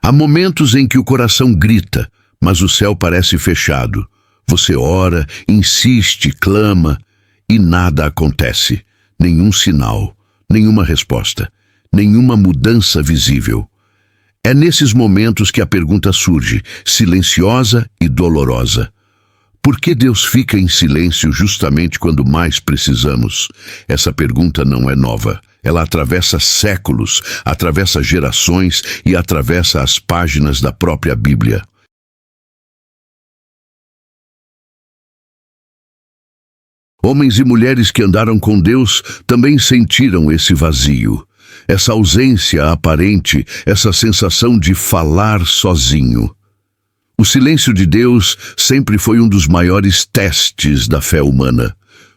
Há momentos em que o coração grita, mas o céu parece fechado. Você ora, insiste, clama e nada acontece. Nenhum sinal, nenhuma resposta, nenhuma mudança visível. É nesses momentos que a pergunta surge, silenciosa e dolorosa. Por que Deus fica em silêncio justamente quando mais precisamos? Essa pergunta não é nova. Ela atravessa séculos, atravessa gerações e atravessa as páginas da própria Bíblia. Homens e mulheres que andaram com Deus também sentiram esse vazio, essa ausência aparente, essa sensação de falar sozinho. O silêncio de Deus sempre foi um dos maiores testes da fé humana,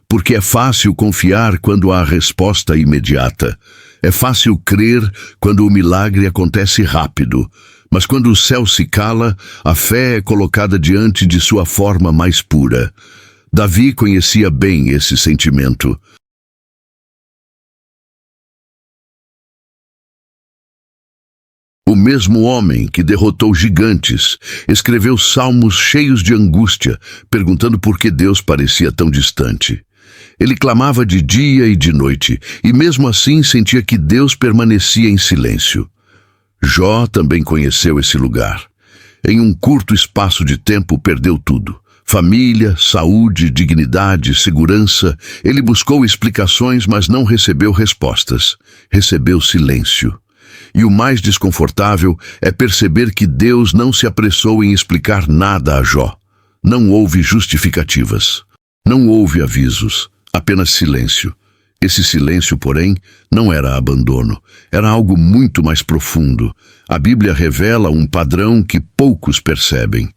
porque é fácil confiar quando há resposta imediata. É fácil crer quando o milagre acontece rápido, mas quando o céu se cala, a fé é colocada diante de sua forma mais pura. Davi conhecia bem esse sentimento. O mesmo homem que derrotou gigantes escreveu salmos cheios de angústia, perguntando por que Deus parecia tão distante. Ele clamava de dia e de noite, e mesmo assim sentia que Deus permanecia em silêncio. Jó também conheceu esse lugar. Em um curto espaço de tempo perdeu tudo. Família, saúde, dignidade, segurança. Ele buscou explicações, mas não recebeu respostas. Recebeu silêncio. E o mais desconfortável é perceber que Deus não se apressou em explicar nada a Jó. Não houve justificativas. Não houve avisos. Apenas silêncio. Esse silêncio, porém, não era abandono. Era algo muito mais profundo. A Bíblia revela um padrão que poucos percebem.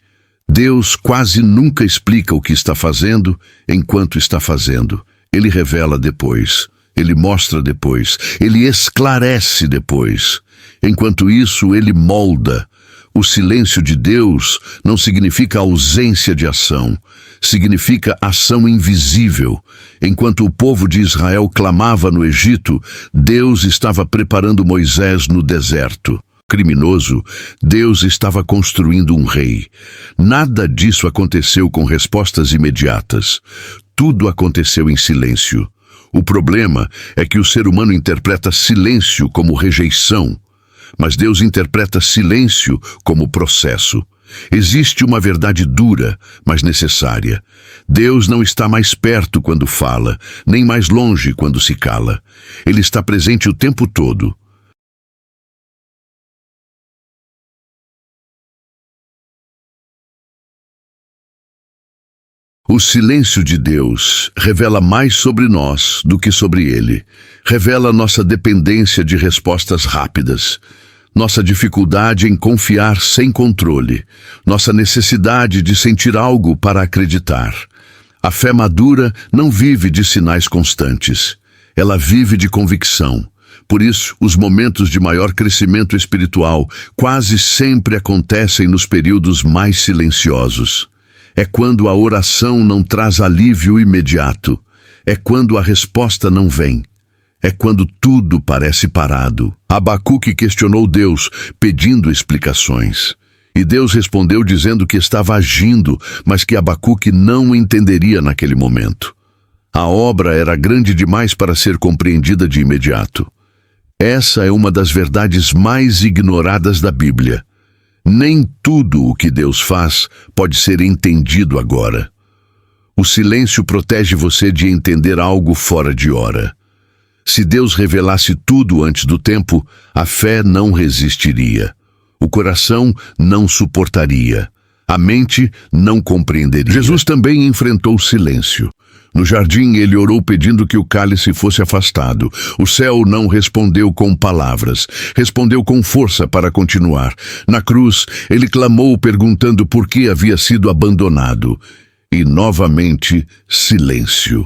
Deus quase nunca explica o que está fazendo enquanto está fazendo. Ele revela depois. Ele mostra depois. Ele esclarece depois. Enquanto isso, ele molda. O silêncio de Deus não significa ausência de ação. Significa ação invisível. Enquanto o povo de Israel clamava no Egito, Deus estava preparando Moisés no deserto. Criminoso, Deus estava construindo um rei. Nada disso aconteceu com respostas imediatas. Tudo aconteceu em silêncio. O problema é que o ser humano interpreta silêncio como rejeição, mas Deus interpreta silêncio como processo. Existe uma verdade dura, mas necessária. Deus não está mais perto quando fala, nem mais longe quando se cala. Ele está presente o tempo todo. O silêncio de Deus revela mais sobre nós do que sobre Ele. Revela nossa dependência de respostas rápidas, nossa dificuldade em confiar sem controle, nossa necessidade de sentir algo para acreditar. A fé madura não vive de sinais constantes. Ela vive de convicção. Por isso, os momentos de maior crescimento espiritual quase sempre acontecem nos períodos mais silenciosos. É quando a oração não traz alívio imediato. É quando a resposta não vem. É quando tudo parece parado. Abacuque questionou Deus, pedindo explicações. E Deus respondeu dizendo que estava agindo, mas que Abacuque não entenderia naquele momento. A obra era grande demais para ser compreendida de imediato. Essa é uma das verdades mais ignoradas da Bíblia. Nem tudo o que Deus faz pode ser entendido agora. O silêncio protege você de entender algo fora de hora. Se Deus revelasse tudo antes do tempo, a fé não resistiria. O coração não suportaria. A mente não compreenderia. Jesus também enfrentou o silêncio. No jardim, ele orou pedindo que o cálice fosse afastado. O céu não respondeu com palavras. Respondeu com força para continuar. Na cruz, ele clamou perguntando por que havia sido abandonado. E, novamente, silêncio.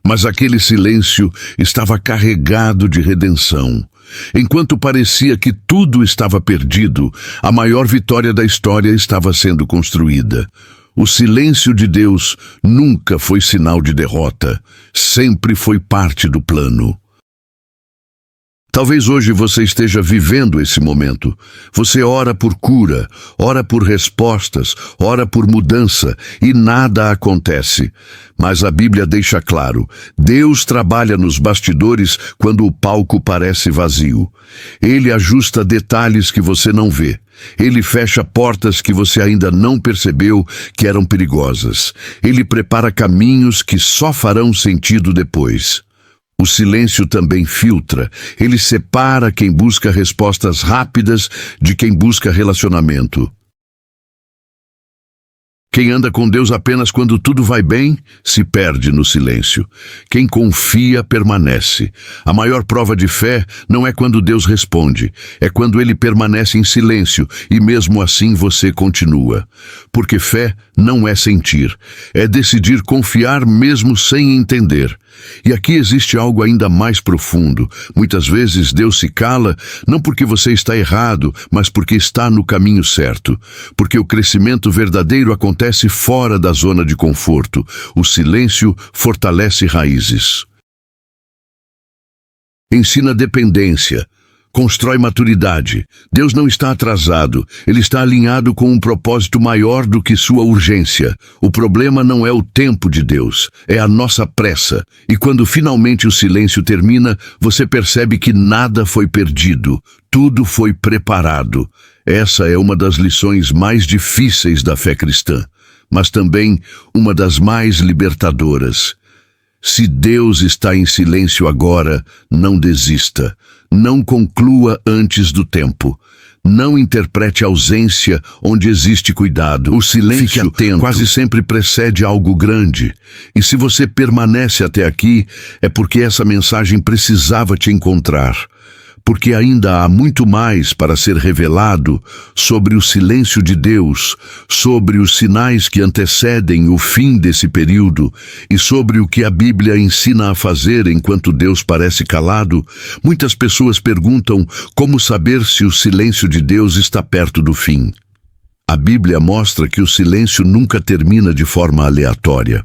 Mas aquele silêncio estava carregado de redenção. Enquanto parecia que tudo estava perdido, a maior vitória da história estava sendo construída. O silêncio de Deus nunca foi sinal de derrota, sempre foi parte do plano. Talvez hoje você esteja vivendo esse momento. Você ora por cura, ora por respostas, ora por mudança e nada acontece. Mas a Bíblia deixa claro, Deus trabalha nos bastidores quando o palco parece vazio. Ele ajusta detalhes que você não vê. Ele fecha portas que você ainda não percebeu que eram perigosas. Ele prepara caminhos que só farão sentido depois. O silêncio também filtra. Ele separa quem busca respostas rápidas de quem busca relacionamento. Quem anda com Deus apenas quando tudo vai bem, se perde no silêncio. Quem confia, permanece. A maior prova de fé não é quando Deus responde, é quando ele permanece em silêncio e mesmo assim você continua. Porque fé não é sentir, é decidir confiar mesmo sem entender. E aqui existe algo ainda mais profundo. Muitas vezes Deus se cala, não porque você está errado, mas porque está no caminho certo. Porque o crescimento verdadeiro acontece fora da zona de conforto. O silêncio fortalece raízes. Ensina dependência. Constrói maturidade. Deus não está atrasado, ele está alinhado com um propósito maior do que sua urgência. O problema não é o tempo de Deus, é a nossa pressa. E quando finalmente o silêncio termina, você percebe que nada foi perdido, tudo foi preparado. Essa é uma das lições mais difíceis da fé cristã, mas também uma das mais libertadoras. Se Deus está em silêncio agora, não desista. Não conclua antes do tempo. Não interprete ausência onde existe cuidado. O silêncio quase sempre precede algo grande. E se você permanece até aqui, é porque essa mensagem precisava te encontrar. Porque ainda há muito mais para ser revelado sobre o silêncio de Deus, sobre os sinais que antecedem o fim desse período e sobre o que a Bíblia ensina a fazer enquanto Deus parece calado. Muitas pessoas perguntam como saber se o silêncio de Deus está perto do fim. A Bíblia mostra que o silêncio nunca termina de forma aleatória.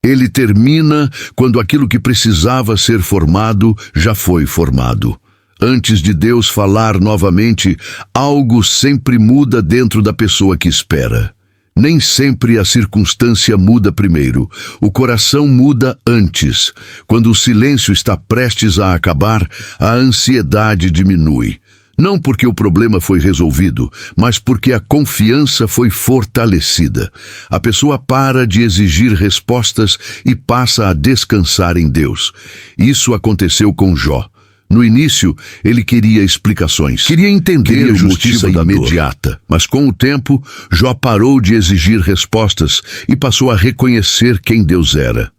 Ele termina quando aquilo que precisava ser formado já foi formado. Antes de Deus falar novamente, algo sempre muda dentro da pessoa que espera. Nem sempre a circunstância muda primeiro. O coração muda antes. Quando o silêncio está prestes a acabar, a ansiedade diminui. Não porque o problema foi resolvido, mas porque a confiança foi fortalecida. A pessoa para de exigir respostas e passa a descansar em Deus. Isso aconteceu com Jó. No início, ele queria explicações. Queria entender a justiça imediata. Mas com o tempo, Jó parou de exigir respostas e passou a reconhecer quem Deus era.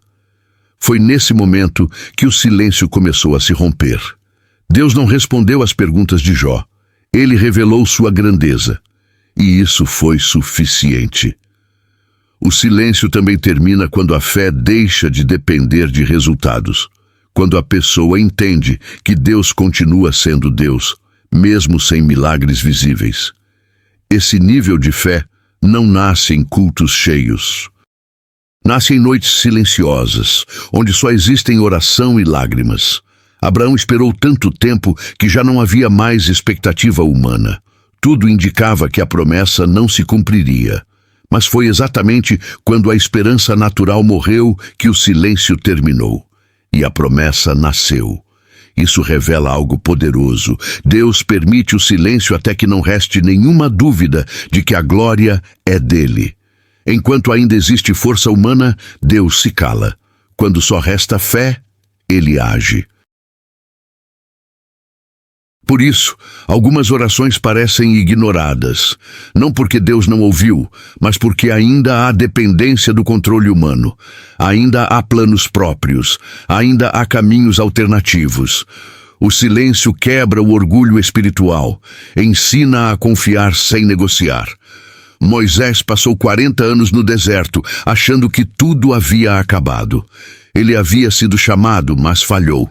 Foi nesse momento que o silêncio começou a se romper. Deus não respondeu às perguntas de Jó. Ele revelou sua grandeza. E isso foi suficiente. O silêncio também termina quando a fé deixa de depender de resultados. Quando a pessoa entende que Deus continua sendo Deus, mesmo sem milagres visíveis. Esse nível de fé não nasce em cultos cheios. Nasce em noites silenciosas, onde só existem oração e lágrimas. Abraão esperou tanto tempo que já não havia mais expectativa humana. Tudo indicava que a promessa não se cumpriria. Mas foi exatamente quando a esperança natural morreu que o silêncio terminou. E a promessa nasceu. Isso revela algo poderoso. Deus permite o silêncio até que não reste nenhuma dúvida de que a glória é dele. Enquanto ainda existe força humana, Deus se cala. Quando só resta fé, ele age. Por isso, algumas orações parecem ignoradas, não porque Deus não ouviu, mas porque ainda há dependência do controle humano, ainda há planos próprios, ainda há caminhos alternativos. O silêncio quebra o orgulho espiritual, ensina a confiar sem negociar. Moisés passou 40 anos no deserto, achando que tudo havia acabado. Ele havia sido chamado, mas falhou.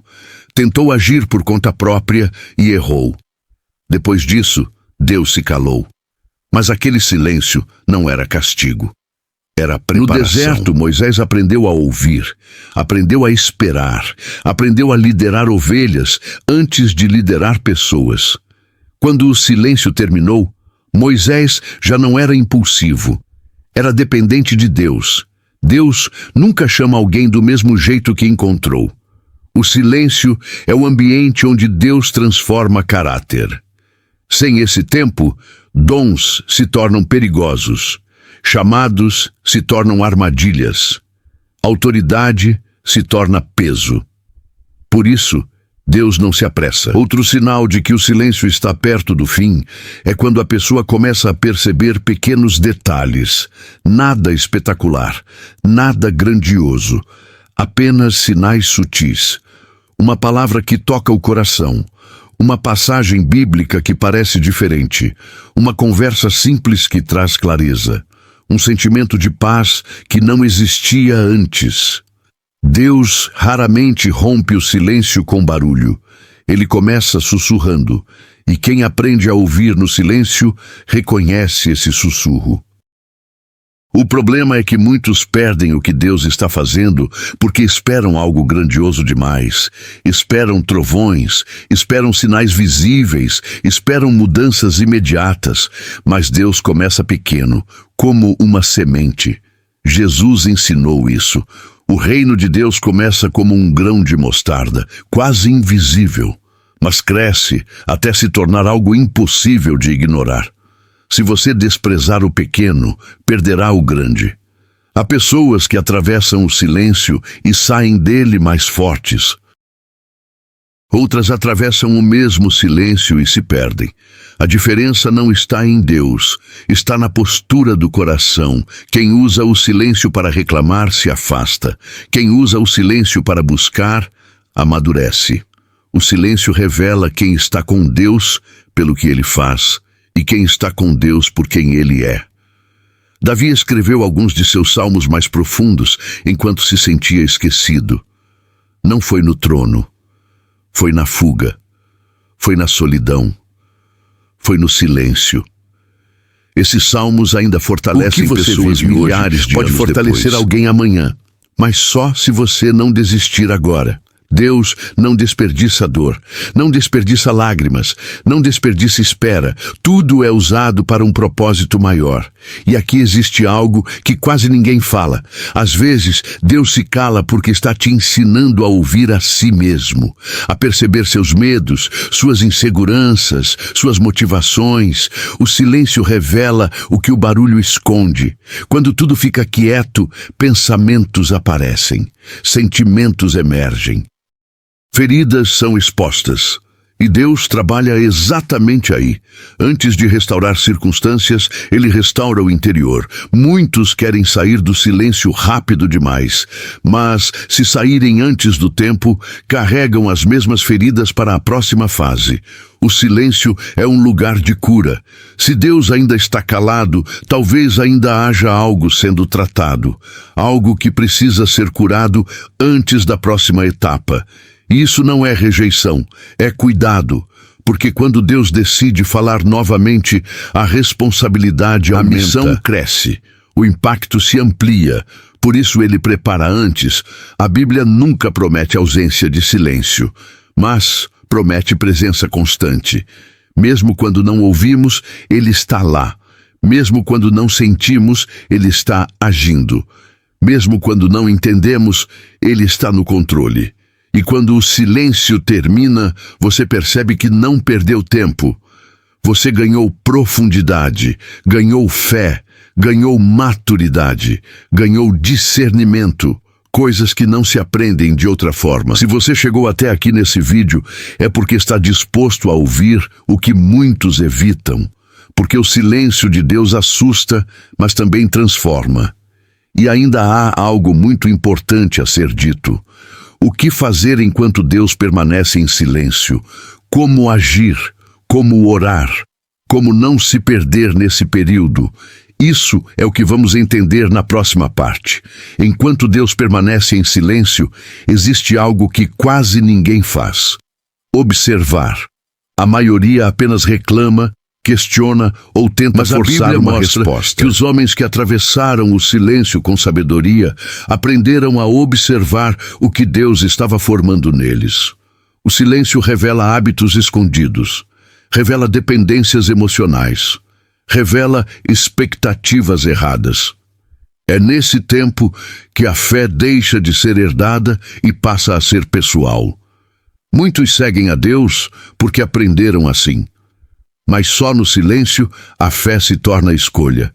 Tentou agir por conta própria e errou. Depois disso, Deus se calou. Mas aquele silêncio não era castigo. Era preparação. No deserto, Moisés aprendeu a ouvir, aprendeu a esperar, aprendeu a liderar ovelhas antes de liderar pessoas. Quando o silêncio terminou, Moisés já não era impulsivo. Era dependente de Deus. Deus nunca chama alguém do mesmo jeito que encontrou. O silêncio é o ambiente onde Deus transforma caráter. Sem esse tempo, dons se tornam perigosos. Chamados se tornam armadilhas. Autoridade se torna peso. Por isso, Deus não se apressa. Outro sinal de que o silêncio está perto do fim é quando a pessoa começa a perceber pequenos detalhes. Nada espetacular, nada grandioso, apenas sinais sutis. Uma palavra que toca o coração. Uma passagem bíblica que parece diferente. Uma conversa simples que traz clareza. Um sentimento de paz que não existia antes. Deus raramente rompe o silêncio com barulho. Ele começa sussurrando, e quem aprende a ouvir no silêncio reconhece esse sussurro. O problema é que muitos perdem o que Deus está fazendo porque esperam algo grandioso demais. Esperam trovões, esperam sinais visíveis, esperam mudanças imediatas. Mas Deus começa pequeno, como uma semente. Jesus ensinou isso. O reino de Deus começa como um grão de mostarda, quase invisível, mas cresce até se tornar algo impossível de ignorar. Se você desprezar o pequeno, perderá o grande. Há pessoas que atravessam o silêncio e saem dele mais fortes. Outras atravessam o mesmo silêncio e se perdem. A diferença não está em Deus, está na postura do coração. Quem usa o silêncio para reclamar se afasta. Quem usa o silêncio para buscar, amadurece. O silêncio revela quem está com Deus pelo que ele faz e quem está com Deus por quem ele é. Davi escreveu alguns de seus salmos mais profundos enquanto se sentia esquecido. Não foi no trono, foi na fuga, foi na solidão, foi no silêncio. Esses salmos ainda fortalecem pessoas milhares de anos depois. Pode fortalecer alguém amanhã, mas só se você não desistir agora. Deus não desperdiça dor, não desperdiça lágrimas, não desperdiça espera. Tudo é usado para um propósito maior. E aqui existe algo que quase ninguém fala. Às vezes, Deus se cala porque está te ensinando a ouvir a si mesmo, a perceber seus medos, suas inseguranças, suas motivações. O silêncio revela o que o barulho esconde. Quando tudo fica quieto, pensamentos aparecem, sentimentos emergem. Feridas são expostas, e Deus trabalha exatamente aí. Antes de restaurar circunstâncias, Ele restaura o interior. Muitos querem sair do silêncio rápido demais, mas, se saírem antes do tempo, carregam as mesmas feridas para a próxima fase. O silêncio é um lugar de cura. Se Deus ainda está calado, talvez ainda haja algo sendo tratado, algo que precisa ser curado antes da próxima etapa. Isso não é rejeição, é cuidado, porque quando Deus decide falar novamente, a responsabilidade aumenta, a missão cresce, o impacto se amplia, por isso Ele prepara antes. A Bíblia nunca promete ausência de silêncio, mas promete presença constante. Mesmo quando não ouvimos, Ele está lá. Mesmo quando não sentimos, Ele está agindo. Mesmo quando não entendemos, Ele está no controle. E quando o silêncio termina, você percebe que não perdeu tempo. Você ganhou profundidade, ganhou fé, ganhou maturidade, ganhou discernimento, coisas que não se aprendem de outra forma. Se você chegou até aqui nesse vídeo, é porque está disposto a ouvir o que muitos evitam. Porque o silêncio de Deus assusta, mas também transforma. E ainda há algo muito importante a ser dito. O que fazer enquanto Deus permanece em silêncio? Como agir? Como orar? Como não se perder nesse período? Isso é o que vamos entender na próxima parte. Enquanto Deus permanece em silêncio, existe algo que quase ninguém faz. Observar. A maioria apenas reclama, questiona ou tenta forçar uma resposta. Que os homens que atravessaram o silêncio com sabedoria aprenderam a observar o que Deus estava formando neles. O silêncio revela hábitos escondidos, revela dependências emocionais, revela expectativas erradas. É nesse tempo que a fé deixa de ser herdada e passa a ser pessoal. Muitos seguem a Deus porque aprenderam assim. Mas só no silêncio a fé se torna escolha.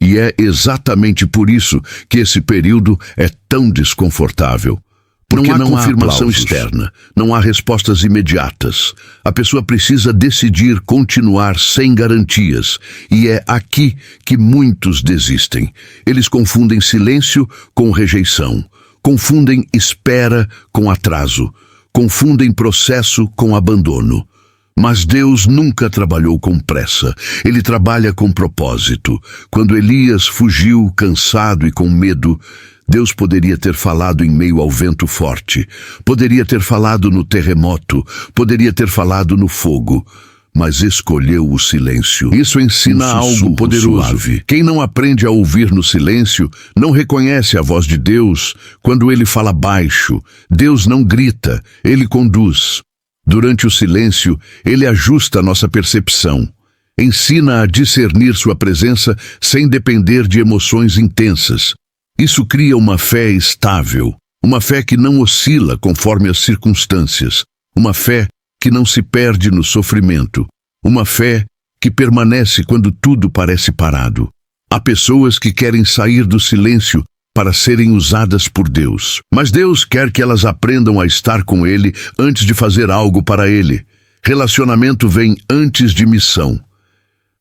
E é exatamente por isso que esse período é tão desconfortável. Porque não há confirmação externa, não há respostas imediatas. A pessoa precisa decidir continuar sem garantias. E é aqui que muitos desistem. Eles confundem silêncio com rejeição. Confundem espera com atraso. Confundem processo com abandono. Mas Deus nunca trabalhou com pressa. Ele trabalha com propósito. Quando Elias fugiu cansado e com medo, Deus poderia ter falado em meio ao vento forte, poderia ter falado no terremoto, poderia ter falado no fogo, mas escolheu o silêncio. Isso ensina algo poderoso. Suave. Quem não aprende a ouvir no silêncio não reconhece a voz de Deus quando ele fala baixo. Deus não grita, ele conduz. Durante o silêncio, ele ajusta a nossa percepção. Ensina a discernir sua presença sem depender de emoções intensas. Isso cria uma fé estável, uma fé que não oscila conforme as circunstâncias, uma fé que não se perde no sofrimento, uma fé que permanece quando tudo parece parado. Há pessoas que querem sair do silêncio para serem usadas por Deus. Mas Deus quer que elas aprendam a estar com Ele antes de fazer algo para Ele. Relacionamento vem antes de missão.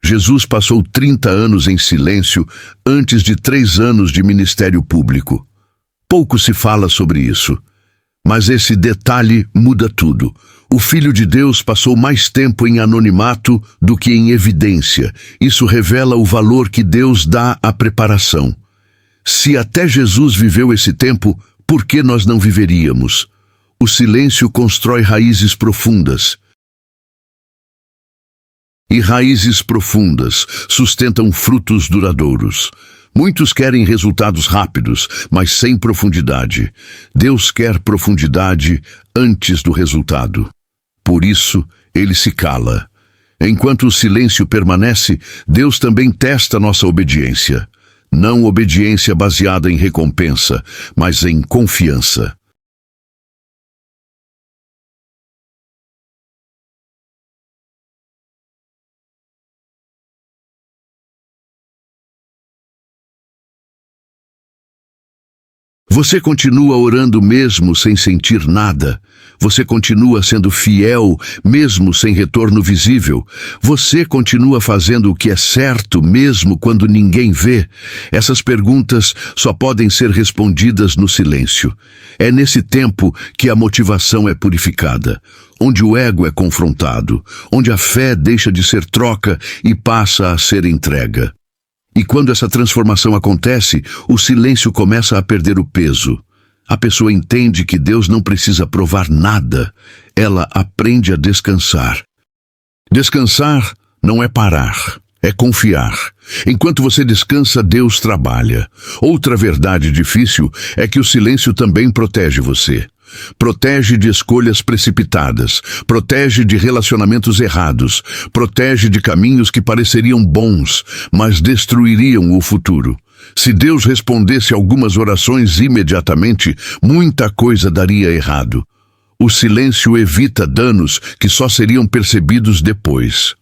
Jesus passou 30 anos em silêncio antes de 3 anos de ministério público. Pouco se fala sobre isso, mas esse detalhe muda tudo. O Filho de Deus passou mais tempo em anonimato do que em evidência. Isso revela o valor que Deus dá à preparação. Se até Jesus viveu esse tempo, por que nós não viveríamos? O silêncio constrói raízes profundas. E raízes profundas sustentam frutos duradouros. Muitos querem resultados rápidos, mas sem profundidade. Deus quer profundidade antes do resultado. Por isso, ele se cala. Enquanto o silêncio permanece, Deus também testa nossa obediência. Não obediência baseada em recompensa, mas em confiança. Você continua orando mesmo sem sentir nada. Você continua sendo fiel mesmo sem retorno visível. Você continua fazendo o que é certo mesmo quando ninguém vê. Essas perguntas só podem ser respondidas no silêncio. É nesse tempo que a motivação é purificada, onde o ego é confrontado, onde a fé deixa de ser troca e passa a ser entrega. E quando essa transformação acontece, o silêncio começa a perder o peso. A pessoa entende que Deus não precisa provar nada. Ela aprende a descansar. Descansar não é parar, é confiar. Enquanto você descansa, Deus trabalha. Outra verdade difícil é que o silêncio também protege você. Protege de escolhas precipitadas, protege de relacionamentos errados, protege de caminhos que pareceriam bons, mas destruiriam o futuro. Se Deus respondesse algumas orações imediatamente, muita coisa daria errado. O silêncio evita danos que só seriam percebidos depois.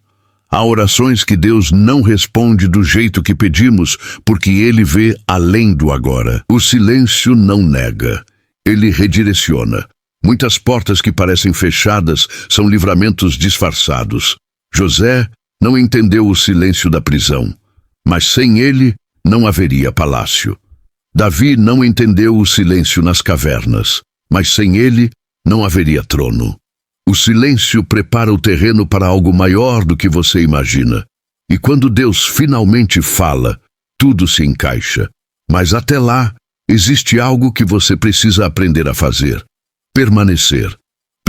Há orações que Deus não responde do jeito que pedimos, porque Ele vê além do agora. O silêncio não nega. Ele redireciona. Muitas portas que parecem fechadas são livramentos disfarçados. José não entendeu o silêncio da prisão, mas sem ele não haveria palácio. Davi não entendeu o silêncio nas cavernas, mas sem ele não haveria trono. O silêncio prepara o terreno para algo maior do que você imagina. E quando Deus finalmente fala, tudo se encaixa. Mas até lá, existe algo que você precisa aprender a fazer. Permanecer.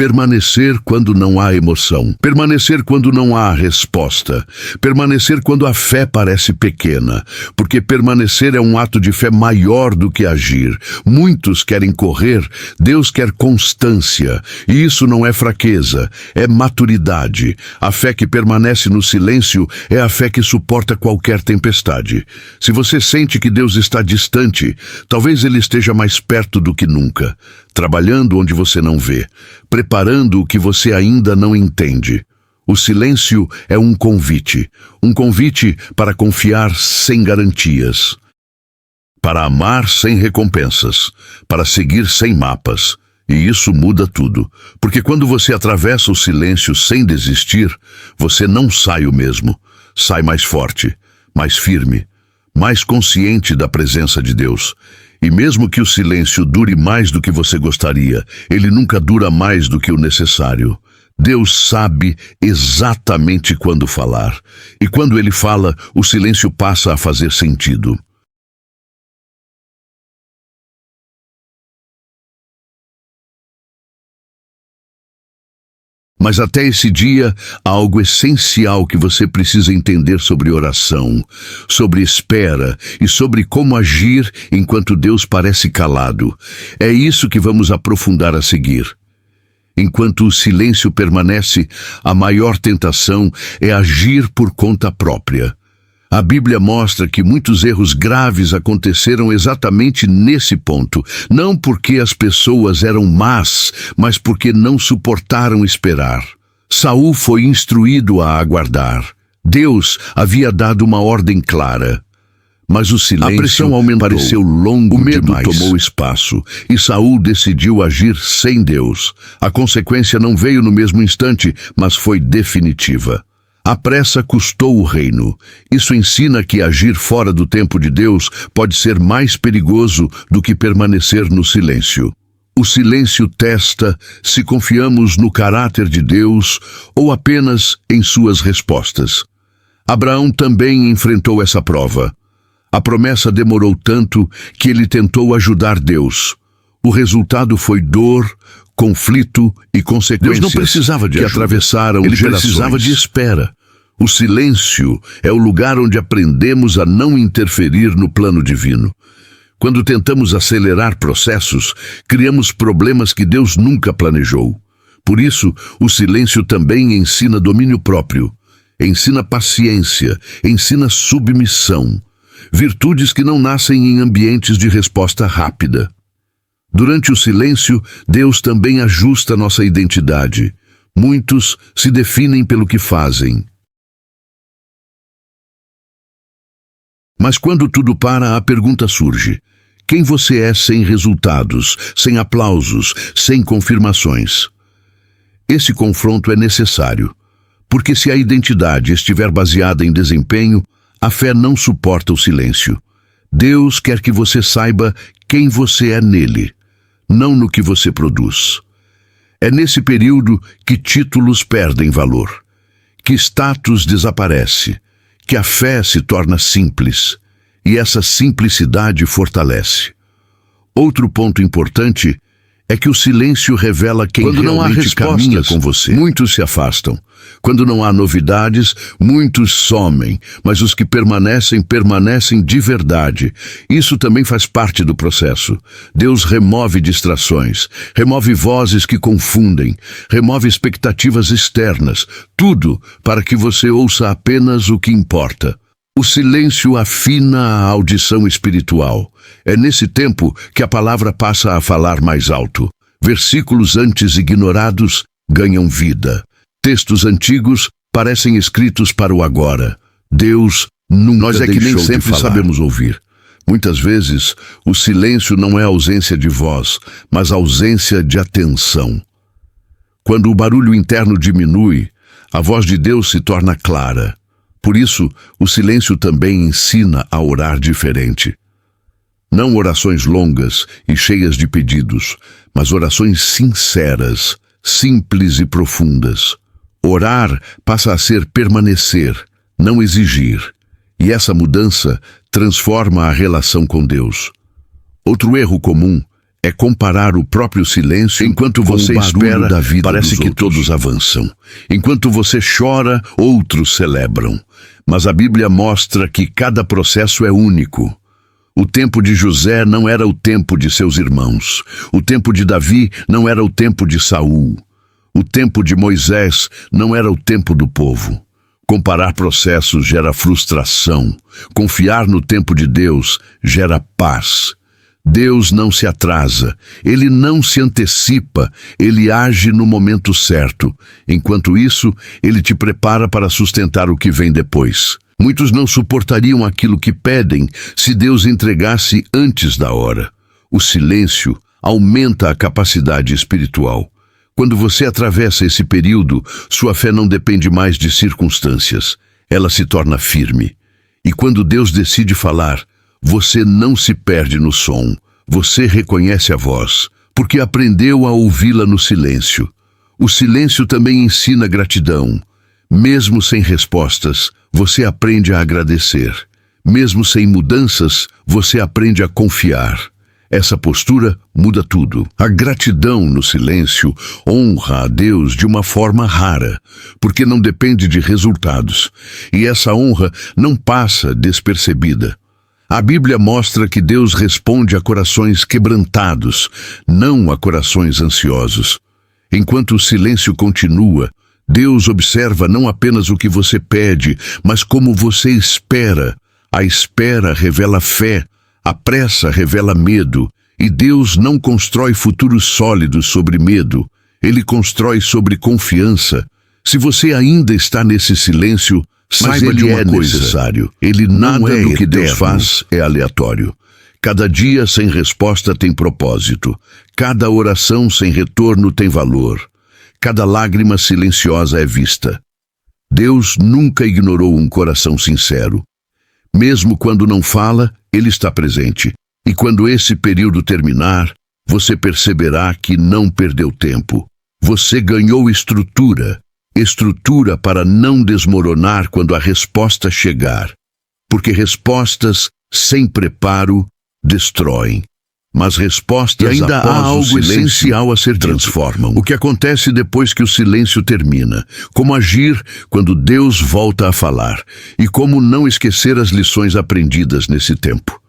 Permanecer quando não há emoção. Permanecer quando não há resposta. Permanecer quando a fé parece pequena. Porque permanecer é um ato de fé maior do que agir. Muitos querem correr, Deus quer constância. E isso não é fraqueza, é maturidade. A fé que permanece no silêncio é a fé que suporta qualquer tempestade. Se você sente que Deus está distante, talvez Ele esteja mais perto do que nunca, trabalhando onde você não vê, preparando o que você ainda não entende. O silêncio é um convite para confiar sem garantias, para amar sem recompensas, para seguir sem mapas. E isso muda tudo, porque quando você atravessa o silêncio sem desistir, você não sai o mesmo, sai mais forte, mais firme, mais consciente da presença de Deus. E mesmo que o silêncio dure mais do que você gostaria, ele nunca dura mais do que o necessário. Deus sabe exatamente quando falar. E quando Ele fala, o silêncio passa a fazer sentido. Mas até esse dia, há algo essencial que você precisa entender sobre oração, sobre espera e sobre como agir enquanto Deus parece calado. É isso que vamos aprofundar a seguir. Enquanto o silêncio permanece, a maior tentação é agir por conta própria. A Bíblia mostra que muitos erros graves aconteceram exatamente nesse ponto, não porque as pessoas eram más, mas porque não suportaram esperar. Saul foi instruído a aguardar. Deus havia dado uma ordem clara. Mas o silêncio, a pressão aumentou, pareceu longo demais. O medo tomou espaço, e Saul decidiu agir sem Deus. A consequência não veio no mesmo instante, mas foi definitiva. A pressa custou o reino. Isso ensina que agir fora do tempo de Deus pode ser mais perigoso do que permanecer no silêncio. O silêncio testa se confiamos no caráter de Deus ou apenas em suas respostas. Abraão também enfrentou essa prova. A promessa demorou tanto que ele tentou ajudar Deus. O resultado foi dor, conflito e consequências. Deus não precisava de ajuda. Atravessaram gerações. Ele precisava de espera. O silêncio é o lugar onde aprendemos a não interferir no plano divino. Quando tentamos acelerar processos, criamos problemas que Deus nunca planejou. Por isso, o silêncio também ensina domínio próprio, ensina paciência, ensina submissão. Virtudes que não nascem em ambientes de resposta rápida. Durante o silêncio, Deus também ajusta nossa identidade. Muitos se definem pelo que fazem. Mas quando tudo para, a pergunta surge: quem você é sem resultados, sem aplausos, sem confirmações? Esse confronto é necessário, porque se a identidade estiver baseada em desempenho, a fé não suporta o silêncio. Deus quer que você saiba quem você é nele, não no que você produz. É nesse período que títulos perdem valor, que status desaparece, que a fé se torna simples, e essa simplicidade fortalece. Outro ponto importante é que o silêncio revela quem Quando não há realmente caminha respostas, com você. Muitos se afastam. Quando não há novidades, muitos somem, mas os que permanecem, permanecem de verdade. Isso também faz parte do processo. Deus remove distrações, remove vozes que confundem, remove expectativas externas, tudo para que você ouça apenas o que importa. O silêncio afina a audição espiritual. É nesse tempo que a palavra passa a falar mais alto. Versículos antes ignorados ganham vida. Textos antigos parecem escritos para o agora. Deus nunca Nós é que nem deixou de sempre falar. Sabemos ouvir. Muitas vezes, o silêncio não é ausência de voz, mas ausência de atenção. Quando o barulho interno diminui, a voz de Deus se torna clara. Por isso, o silêncio também ensina a orar diferente. Não orações longas e cheias de pedidos, mas orações sinceras, simples e profundas. Orar passa a ser permanecer, não exigir. E essa mudança transforma a relação com Deus. Outro erro comum é comparar o próprio silêncio enquanto você espera da vida. Parece que todos avançam. Enquanto você chora, outros celebram. Mas a Bíblia mostra que cada processo é único. O tempo de José não era o tempo de seus irmãos. O tempo de Davi não era o tempo de Saul. O tempo de Moisés não era o tempo do povo. Comparar processos gera frustração. Confiar no tempo de Deus gera paz. Deus não se atrasa, Ele não se antecipa, Ele age no momento certo. Enquanto isso, Ele te prepara para sustentar o que vem depois. Muitos não suportariam aquilo que pedem se Deus entregasse antes da hora. O silêncio aumenta a capacidade espiritual. Quando você atravessa esse período, sua fé não depende mais de circunstâncias. Ela se torna firme. E quando Deus decide falar, você não se perde no som, você reconhece a voz, porque aprendeu a ouvi-la no silêncio. O silêncio também ensina gratidão. Mesmo sem respostas, você aprende a agradecer. Mesmo sem mudanças, você aprende a confiar. Essa postura muda tudo. A gratidão no silêncio honra a Deus de uma forma rara, porque não depende de resultados, e essa honra não passa despercebida. A Bíblia mostra que Deus responde a corações quebrantados, não a corações ansiosos. Enquanto o silêncio continua, Deus observa não apenas o que você pede, mas como você espera. A espera revela fé, a pressa revela medo, e Deus não constrói futuros sólidos sobre medo, Ele constrói sobre confiança. Se você ainda está nesse silêncio, saiba de uma coisa, necessário. Ele nada do que Deus faz é aleatório. Cada dia sem resposta tem propósito. Cada oração sem retorno tem valor. Cada lágrima silenciosa é vista. Deus nunca ignorou um coração sincero. Mesmo quando não fala, Ele está presente. E quando esse período terminar, você perceberá que não perdeu tempo. Você ganhou estrutura. Estrutura para não desmoronar quando a resposta chegar. Porque respostas sem preparo destroem. Mas respostas ainda há algo essencial a ser transformam. O que acontece depois que o silêncio termina? Como agir quando Deus volta a falar? E como não esquecer as lições aprendidas nesse tempo?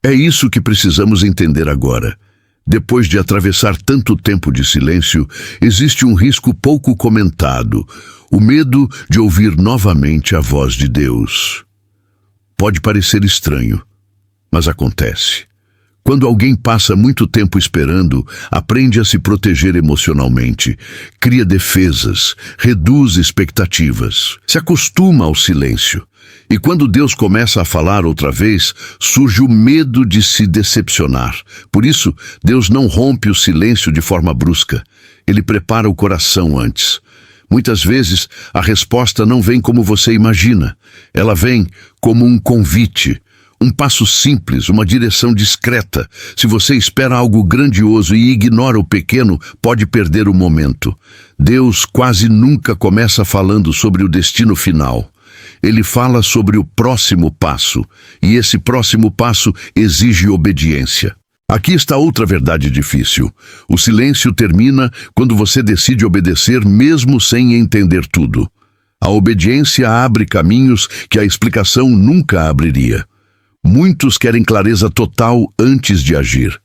É isso que precisamos entender agora. Depois de atravessar tanto tempo de silêncio, existe um risco pouco comentado: o medo de ouvir novamente a voz de Deus. Pode parecer estranho, mas acontece. Quando alguém passa muito tempo esperando, aprende a se proteger emocionalmente, cria defesas, reduz expectativas, se acostuma ao silêncio. E quando Deus começa a falar outra vez, surge o medo de se decepcionar. Por isso, Deus não rompe o silêncio de forma brusca. Ele prepara o coração antes. Muitas vezes, a resposta não vem como você imagina. Ela vem como um convite. Um passo simples, uma direção discreta. Se você espera algo grandioso e ignora o pequeno, pode perder o momento. Deus quase nunca começa falando sobre o destino final. Ele fala sobre o próximo passo, e esse próximo passo exige obediência. Aqui está outra verdade difícil. O silêncio termina quando você decide obedecer mesmo sem entender tudo. A obediência abre caminhos que a explicação nunca abriria. Muitos querem clareza total antes de agir.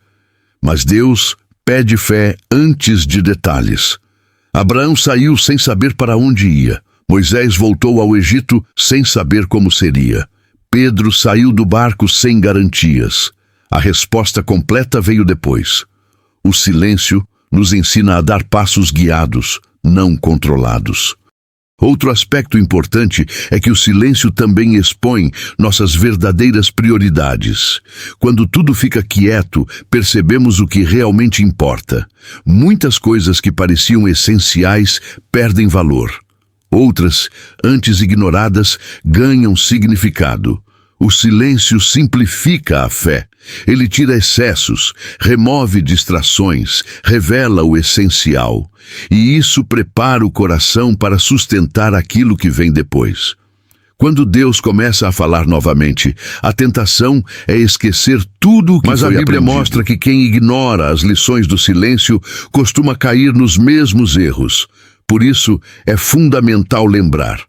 Mas Deus pede fé antes de detalhes. Abraão saiu sem saber para onde ia. Moisés voltou ao Egito sem saber como seria. Pedro saiu do barco sem garantias. A resposta completa veio depois. O silêncio nos ensina a dar passos guiados, não controlados. Outro aspecto importante é que o silêncio também expõe nossas verdadeiras prioridades. Quando tudo fica quieto, percebemos o que realmente importa. Muitas coisas que pareciam essenciais perdem valor. Outras, antes ignoradas, ganham significado. O silêncio simplifica a fé. Ele tira excessos, remove distrações, revela o essencial. E isso prepara o coração para sustentar aquilo que vem depois. Quando Deus começa a falar novamente, a tentação é esquecer tudo o que foi aprendido. Mas a Bíblia mostra que quem ignora as lições do silêncio costuma cair nos mesmos erros. Por isso, é fundamental lembrar.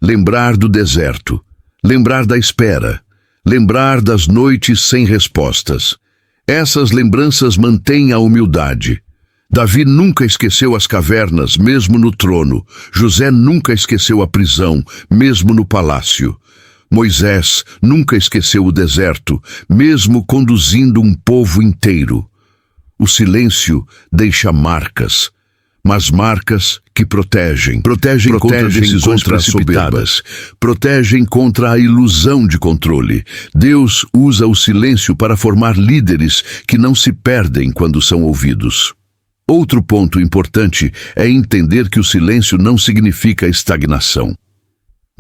Lembrar do deserto. Lembrar da espera. Lembrar das noites sem respostas. Essas lembranças mantêm a humildade. Davi nunca esqueceu as cavernas, mesmo no trono. José nunca esqueceu a prisão, mesmo no palácio. Moisés nunca esqueceu o deserto, mesmo conduzindo um povo inteiro. O silêncio deixa marcas, mas marcas que protegem. Protegem contra decisões precipitadas. Protegem contra a ilusão de controle. Deus usa o silêncio para formar líderes que não se perdem quando são ouvidos. Outro ponto importante é entender que o silêncio não significa estagnação.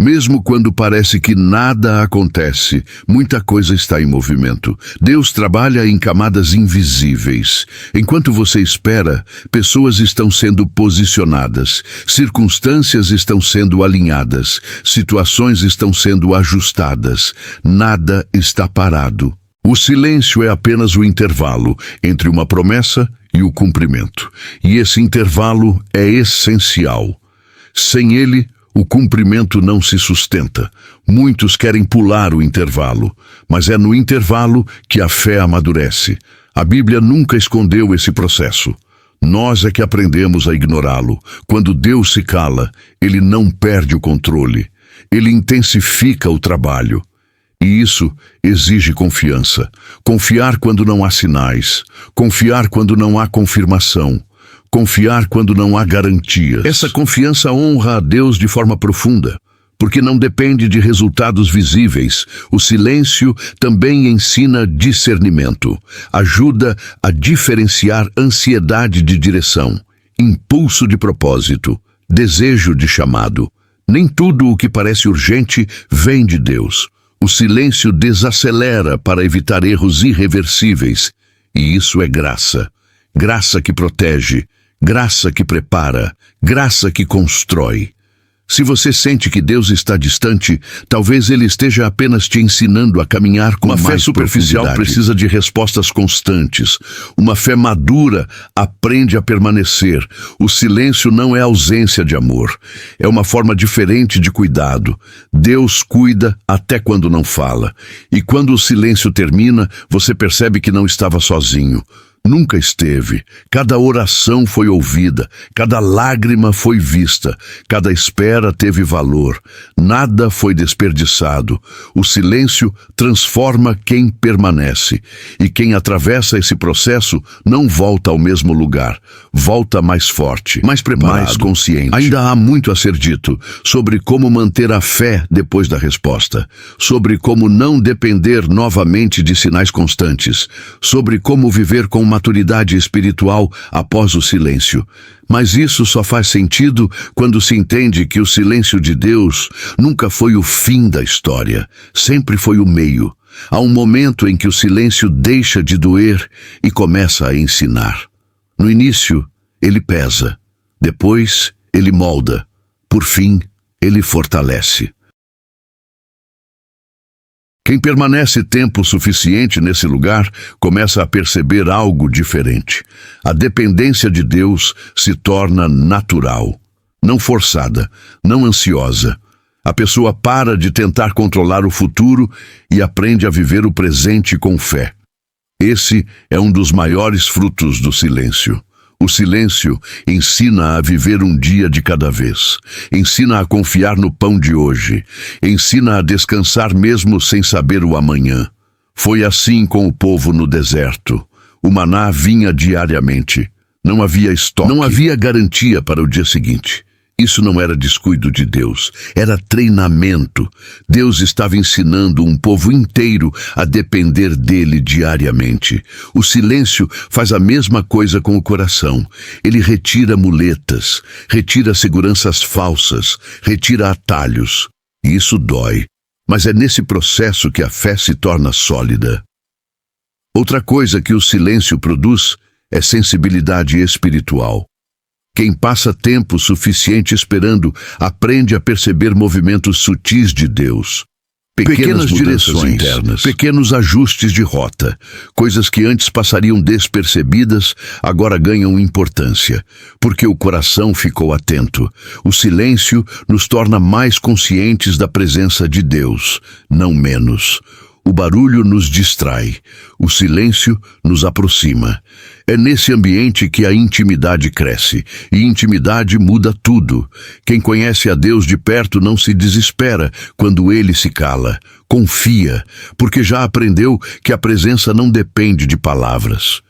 Mesmo quando parece que nada acontece, muita coisa está em movimento. Deus trabalha em camadas invisíveis. Enquanto você espera, pessoas estão sendo posicionadas, circunstâncias estão sendo alinhadas, situações estão sendo ajustadas. Nada está parado. O silêncio é apenas o intervalo entre uma promessa e o cumprimento. E esse intervalo é essencial. Sem ele, o cumprimento não se sustenta. Muitos querem pular o intervalo, mas é no intervalo que a fé amadurece. A Bíblia nunca escondeu esse processo. Nós é que aprendemos a ignorá-lo. Quando Deus se cala, ele não perde o controle. Ele intensifica o trabalho. E isso exige confiança. Confiar quando não há sinais. Confiar quando não há confirmação. Confiar quando não há garantias. Essa confiança honra a Deus de forma profunda, porque não depende de resultados visíveis. O silêncio também ensina discernimento. Ajuda a diferenciar ansiedade de direção, impulso de propósito, desejo de chamado. Nem tudo o que parece urgente vem de Deus. O silêncio desacelera para evitar erros irreversíveis. E isso é graça. Graça que protege, graça que prepara, graça que constrói. Se você sente que Deus está distante, talvez Ele esteja apenas te ensinando a caminhar com mais profundidade. Uma fé superficial precisa de respostas constantes. Uma fé madura aprende a permanecer. O silêncio não é ausência de amor. É uma forma diferente de cuidado. Deus cuida até quando não fala. E quando o silêncio termina, você percebe que não estava sozinho. Nunca esteve. Cada oração foi ouvida, cada lágrima foi vista, cada espera teve valor. Nada foi desperdiçado. O silêncio transforma quem permanece. E quem atravessa esse processo não volta ao mesmo lugar. Volta mais forte, mais preparado, mais consciente. Ainda há muito a ser dito sobre como manter a fé depois da resposta, sobre como não depender novamente de sinais constantes, sobre como viver com maturidade espiritual após o silêncio. Mas isso só faz sentido quando se entende que o silêncio de Deus nunca foi o fim da história, sempre foi o meio. Há um momento em que o silêncio deixa de doer e começa a ensinar. No início, ele pesa. Depois, ele molda. Por fim, ele fortalece. Quem permanece tempo suficiente nesse lugar começa a perceber algo diferente. A dependência de Deus se torna natural, não forçada, não ansiosa. A pessoa para de tentar controlar o futuro e aprende a viver o presente com fé. Esse é um dos maiores frutos do silêncio. O silêncio ensina a viver um dia de cada vez. Ensina a confiar no pão de hoje. Ensina a descansar mesmo sem saber o amanhã. Foi assim com o povo no deserto. O maná vinha diariamente. Não havia estoque. Não havia garantia para o dia seguinte. Isso não era descuido de Deus, era treinamento. Deus estava ensinando um povo inteiro a depender dele diariamente. O silêncio faz a mesma coisa com o coração. Ele retira muletas, retira seguranças falsas, retira atalhos. E isso dói, mas é nesse processo que a fé se torna sólida. Outra coisa que o silêncio produz é sensibilidade espiritual. Quem passa tempo suficiente esperando aprende a perceber movimentos sutis de Deus. Pequenas direções internas, pequenos ajustes de rota, coisas que antes passariam despercebidas, agora ganham importância, porque o coração ficou atento. O silêncio nos torna mais conscientes da presença de Deus, não menos. O barulho nos distrai, o silêncio nos aproxima. É nesse ambiente que a intimidade cresce, e intimidade muda tudo. Quem conhece a Deus de perto não se desespera quando Ele se cala. Confia, porque já aprendeu que a presença não depende de palavras.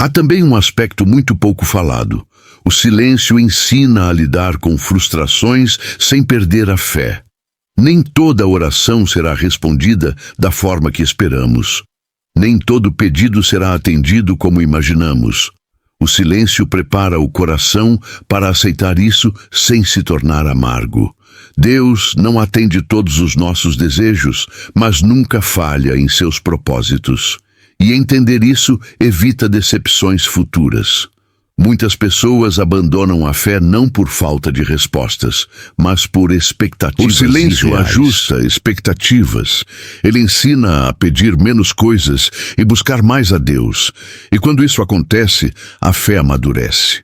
Há também um aspecto muito pouco falado. O silêncio ensina a lidar com frustrações sem perder a fé. Nem toda oração será respondida da forma que esperamos. Nem todo pedido será atendido como imaginamos. O silêncio prepara o coração para aceitar isso sem se tornar amargo. Deus não atende todos os nossos desejos, mas nunca falha em seus propósitos. E entender isso evita decepções futuras. Muitas pessoas abandonam a fé não por falta de respostas, mas por expectativas. O silêncio irreais ajusta expectativas. Ele ensina a pedir menos coisas e buscar mais a Deus. E quando isso acontece, a fé amadurece.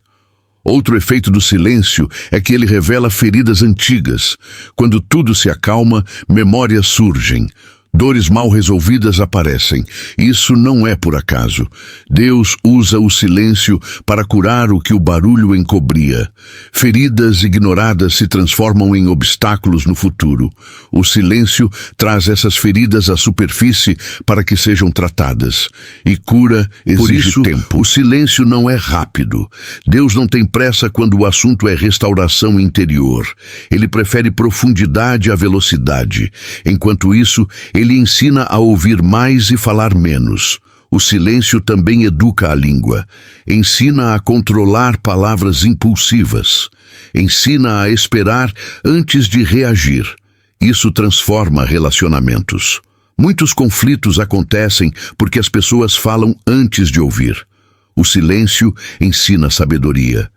Outro efeito do silêncio é que ele revela feridas antigas. Quando tudo se acalma, memórias surgem. Dores mal resolvidas aparecem. Isso não é por acaso. Deus usa o silêncio para curar o que o barulho encobria. Feridas ignoradas se transformam em obstáculos no futuro. O silêncio traz essas feridas à superfície para que sejam tratadas. E cura exige tempo. O silêncio não é rápido. Deus não tem pressa quando o assunto é restauração interior. Ele prefere profundidade à velocidade. Enquanto isso, ele ensina a ouvir mais e falar menos. O silêncio também educa a língua. Ensina a controlar palavras impulsivas. Ensina a esperar antes de reagir. Isso transforma relacionamentos. Muitos conflitos acontecem porque as pessoas falam antes de ouvir. O silêncio ensina sabedoria.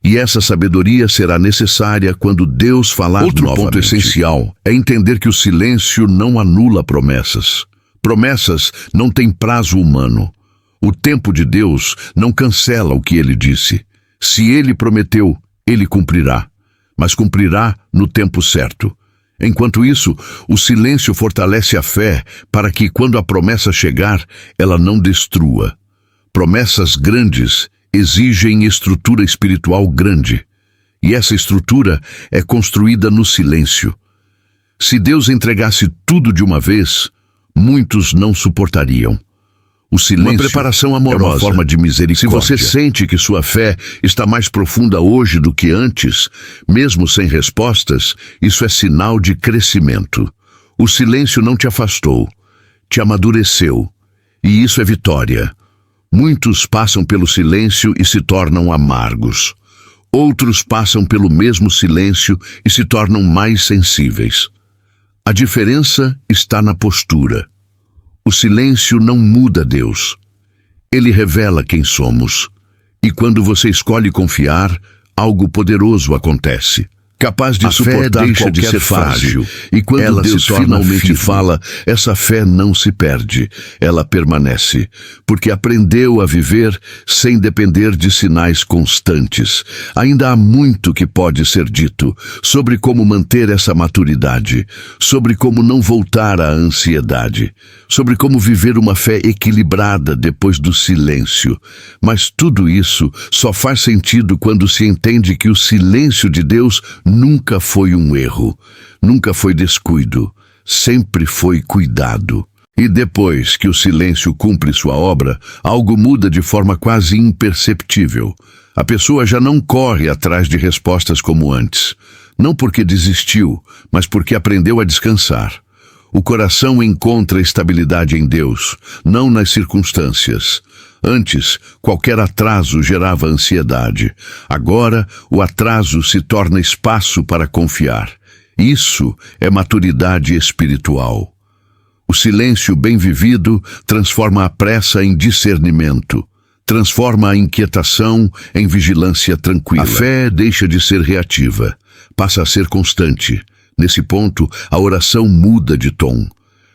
E essa sabedoria será necessária quando Deus falar novamente. Outro ponto essencial é entender que o silêncio não anula promessas. Promessas não têm prazo humano. O tempo de Deus não cancela o que Ele disse. Se Ele prometeu, Ele cumprirá. Mas cumprirá no tempo certo. Enquanto isso, o silêncio fortalece a fé para que, quando a promessa chegar, ela não destrua. Promessas grandes exigem estrutura espiritual grande, e essa estrutura é construída no silêncio. Se Deus entregasse tudo de uma vez, muitos não suportariam. O silêncio, uma preparação amorosa, é uma forma de misericórdia. Se você sente que sua fé está mais profunda hoje do que antes, mesmo sem respostas, isso é sinal de crescimento. O silêncio não te afastou, te amadureceu, e isso é vitória. Muitos passam pelo silêncio e se tornam amargos. Outros passam pelo mesmo silêncio e se tornam mais sensíveis. A diferença está na postura. O silêncio não muda Deus. Ele revela quem somos. E quando você escolhe confiar, algo poderoso acontece. Capaz de suportar deixa de ser frágil. E quando ela Deus finalmente fala, essa fé não se perde, ela permanece, porque aprendeu a viver sem depender de sinais constantes. Ainda há muito que pode ser dito sobre como manter essa maturidade, sobre como não voltar à ansiedade, sobre como viver uma fé equilibrada depois do silêncio. Mas tudo isso só faz sentido quando se entende que o silêncio de Deus nunca foi um erro, nunca foi descuido, sempre foi cuidado. E depois que o silêncio cumpre sua obra, algo muda de forma quase imperceptível. A pessoa já não corre atrás de respostas como antes. Não porque desistiu, mas porque aprendeu a descansar. O coração encontra estabilidade em Deus, não nas circunstâncias. Antes, qualquer atraso gerava ansiedade. Agora, o atraso se torna espaço para confiar. Isso é maturidade espiritual. O silêncio bem vivido transforma a pressa em discernimento, transforma a inquietação em vigilância tranquila. A fé deixa de ser reativa, passa a ser constante. Nesse ponto, a oração muda de tom.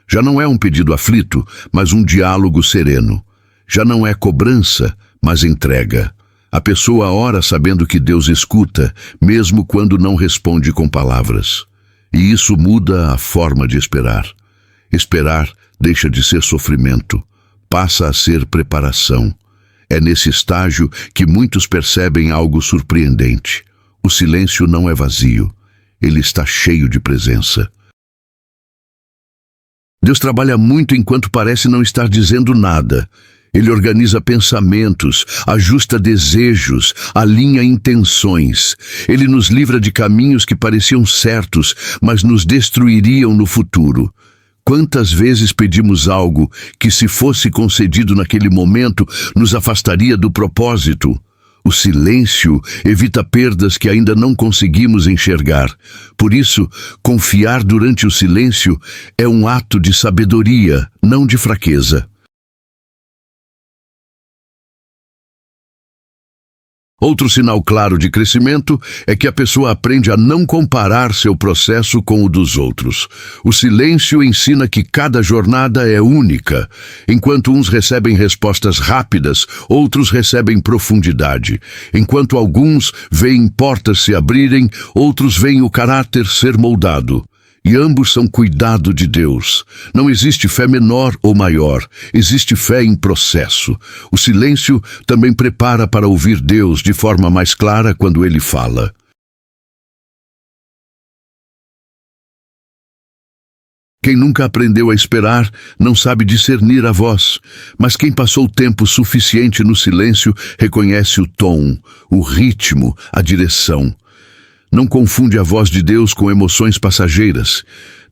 Já não é um pedido aflito, mas um diálogo sereno. Já não é cobrança, mas entrega. A pessoa ora sabendo que Deus escuta, mesmo quando não responde com palavras. E isso muda a forma de esperar. Esperar deixa de ser sofrimento, passa a ser preparação. É nesse estágio que muitos percebem algo surpreendente. O silêncio não é vazio, ele está cheio de presença. Deus trabalha muito enquanto parece não estar dizendo nada. Ele organiza pensamentos, ajusta desejos, alinha intenções. Ele nos livra de caminhos que pareciam certos, mas nos destruiriam no futuro. Quantas vezes pedimos algo que, se fosse concedido naquele momento, nos afastaria do propósito? O silêncio evita perdas que ainda não conseguimos enxergar. Por isso, confiar durante o silêncio é um ato de sabedoria, não de fraqueza. Outro sinal claro de crescimento é que a pessoa aprende a não comparar seu processo com o dos outros. O silêncio ensina que cada jornada é única. Enquanto uns recebem respostas rápidas, outros recebem profundidade. Enquanto alguns veem portas se abrirem, outros veem o caráter ser moldado. E ambos são cuidado de Deus. Não existe fé menor ou maior, existe fé em processo. O silêncio também prepara para ouvir Deus de forma mais clara quando Ele fala. Quem nunca aprendeu a esperar não sabe discernir a voz, mas quem passou tempo suficiente no silêncio reconhece o tom, o ritmo, a direção. Não confunde a voz de Deus com emoções passageiras.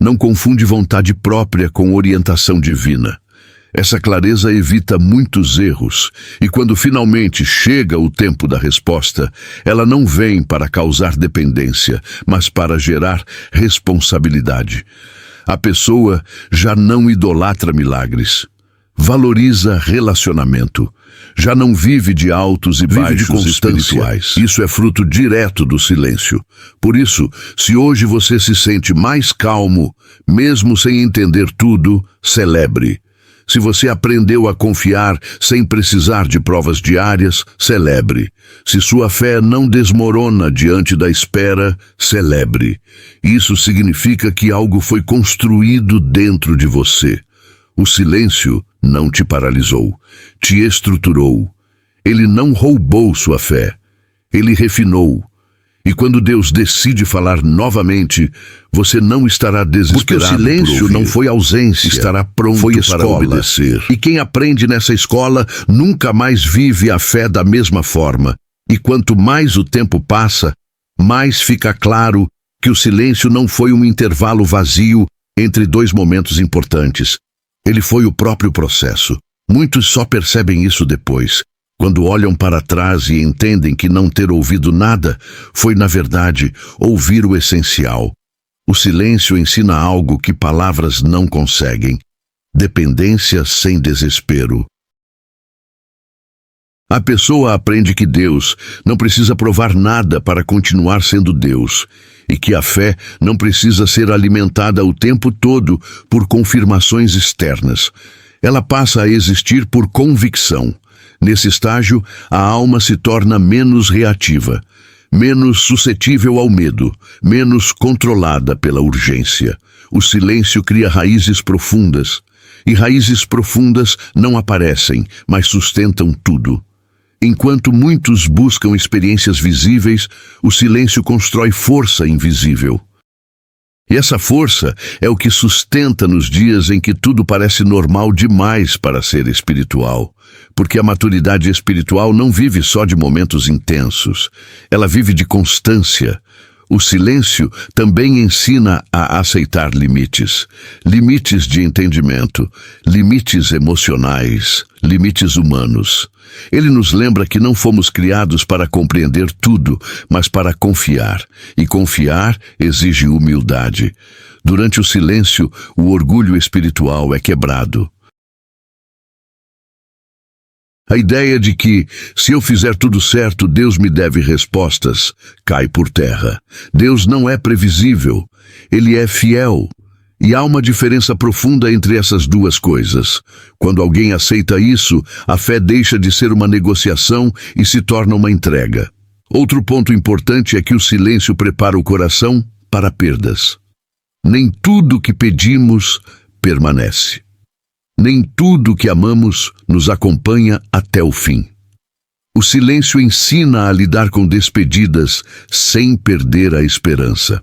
Não confunde vontade própria com orientação divina. Essa clareza evita muitos erros, e quando finalmente chega o tempo da resposta, ela não vem para causar dependência, mas para gerar responsabilidade. A pessoa já não idolatra milagres. Valoriza relacionamento. Já não vive de altos e baixos espirituais. Isso é fruto direto do silêncio. Por isso, se hoje você se sente mais calmo, mesmo sem entender tudo, celebre. Se você aprendeu a confiar sem precisar de provas diárias, celebre. Se sua fé não desmorona diante da espera, celebre. Isso significa que algo foi construído dentro de você. O silêncio não te paralisou, te estruturou. Ele não roubou sua fé, ele refinou. E quando Deus decide falar novamente, você não estará desesperado. Porque o silêncio não foi ausência, estará pronto foi para obedecer. E quem aprende nessa escola nunca mais vive a fé da mesma forma. E quanto mais o tempo passa, mais fica claro que o silêncio não foi um intervalo vazio entre dois momentos importantes. Ele foi o próprio processo. Muitos só percebem isso depois, quando olham para trás e entendem que não ter ouvido nada foi, na verdade, ouvir o essencial. O silêncio ensina algo que palavras não conseguem: dependência sem desespero. A pessoa aprende que Deus não precisa provar nada para continuar sendo Deus, e que a fé não precisa ser alimentada o tempo todo por confirmações externas. Ela passa a existir por convicção. Nesse estágio, a alma se torna menos reativa, menos suscetível ao medo, menos controlada pela urgência. O silêncio cria raízes profundas, e raízes profundas não aparecem, mas sustentam tudo. Enquanto muitos buscam experiências visíveis, o silêncio constrói força invisível. E essa força é o que sustenta nos dias em que tudo parece normal demais para ser espiritual. Porque a maturidade espiritual não vive só de momentos intensos, ela vive de constância. O silêncio também ensina a aceitar limites. Limites de entendimento, limites emocionais, limites humanos. Ele nos lembra que não fomos criados para compreender tudo, mas para confiar. E confiar exige humildade. Durante o silêncio, o orgulho espiritual é quebrado. A ideia de que, se eu fizer tudo certo, Deus me deve respostas, cai por terra. Deus não é previsível, Ele é fiel. E há uma diferença profunda entre essas duas coisas. Quando alguém aceita isso, a fé deixa de ser uma negociação e se torna uma entrega. Outro ponto importante é que o silêncio prepara o coração para perdas. Nem tudo que pedimos permanece. Nem tudo que amamos nos acompanha até o fim. O silêncio ensina a lidar com despedidas sem perder a esperança.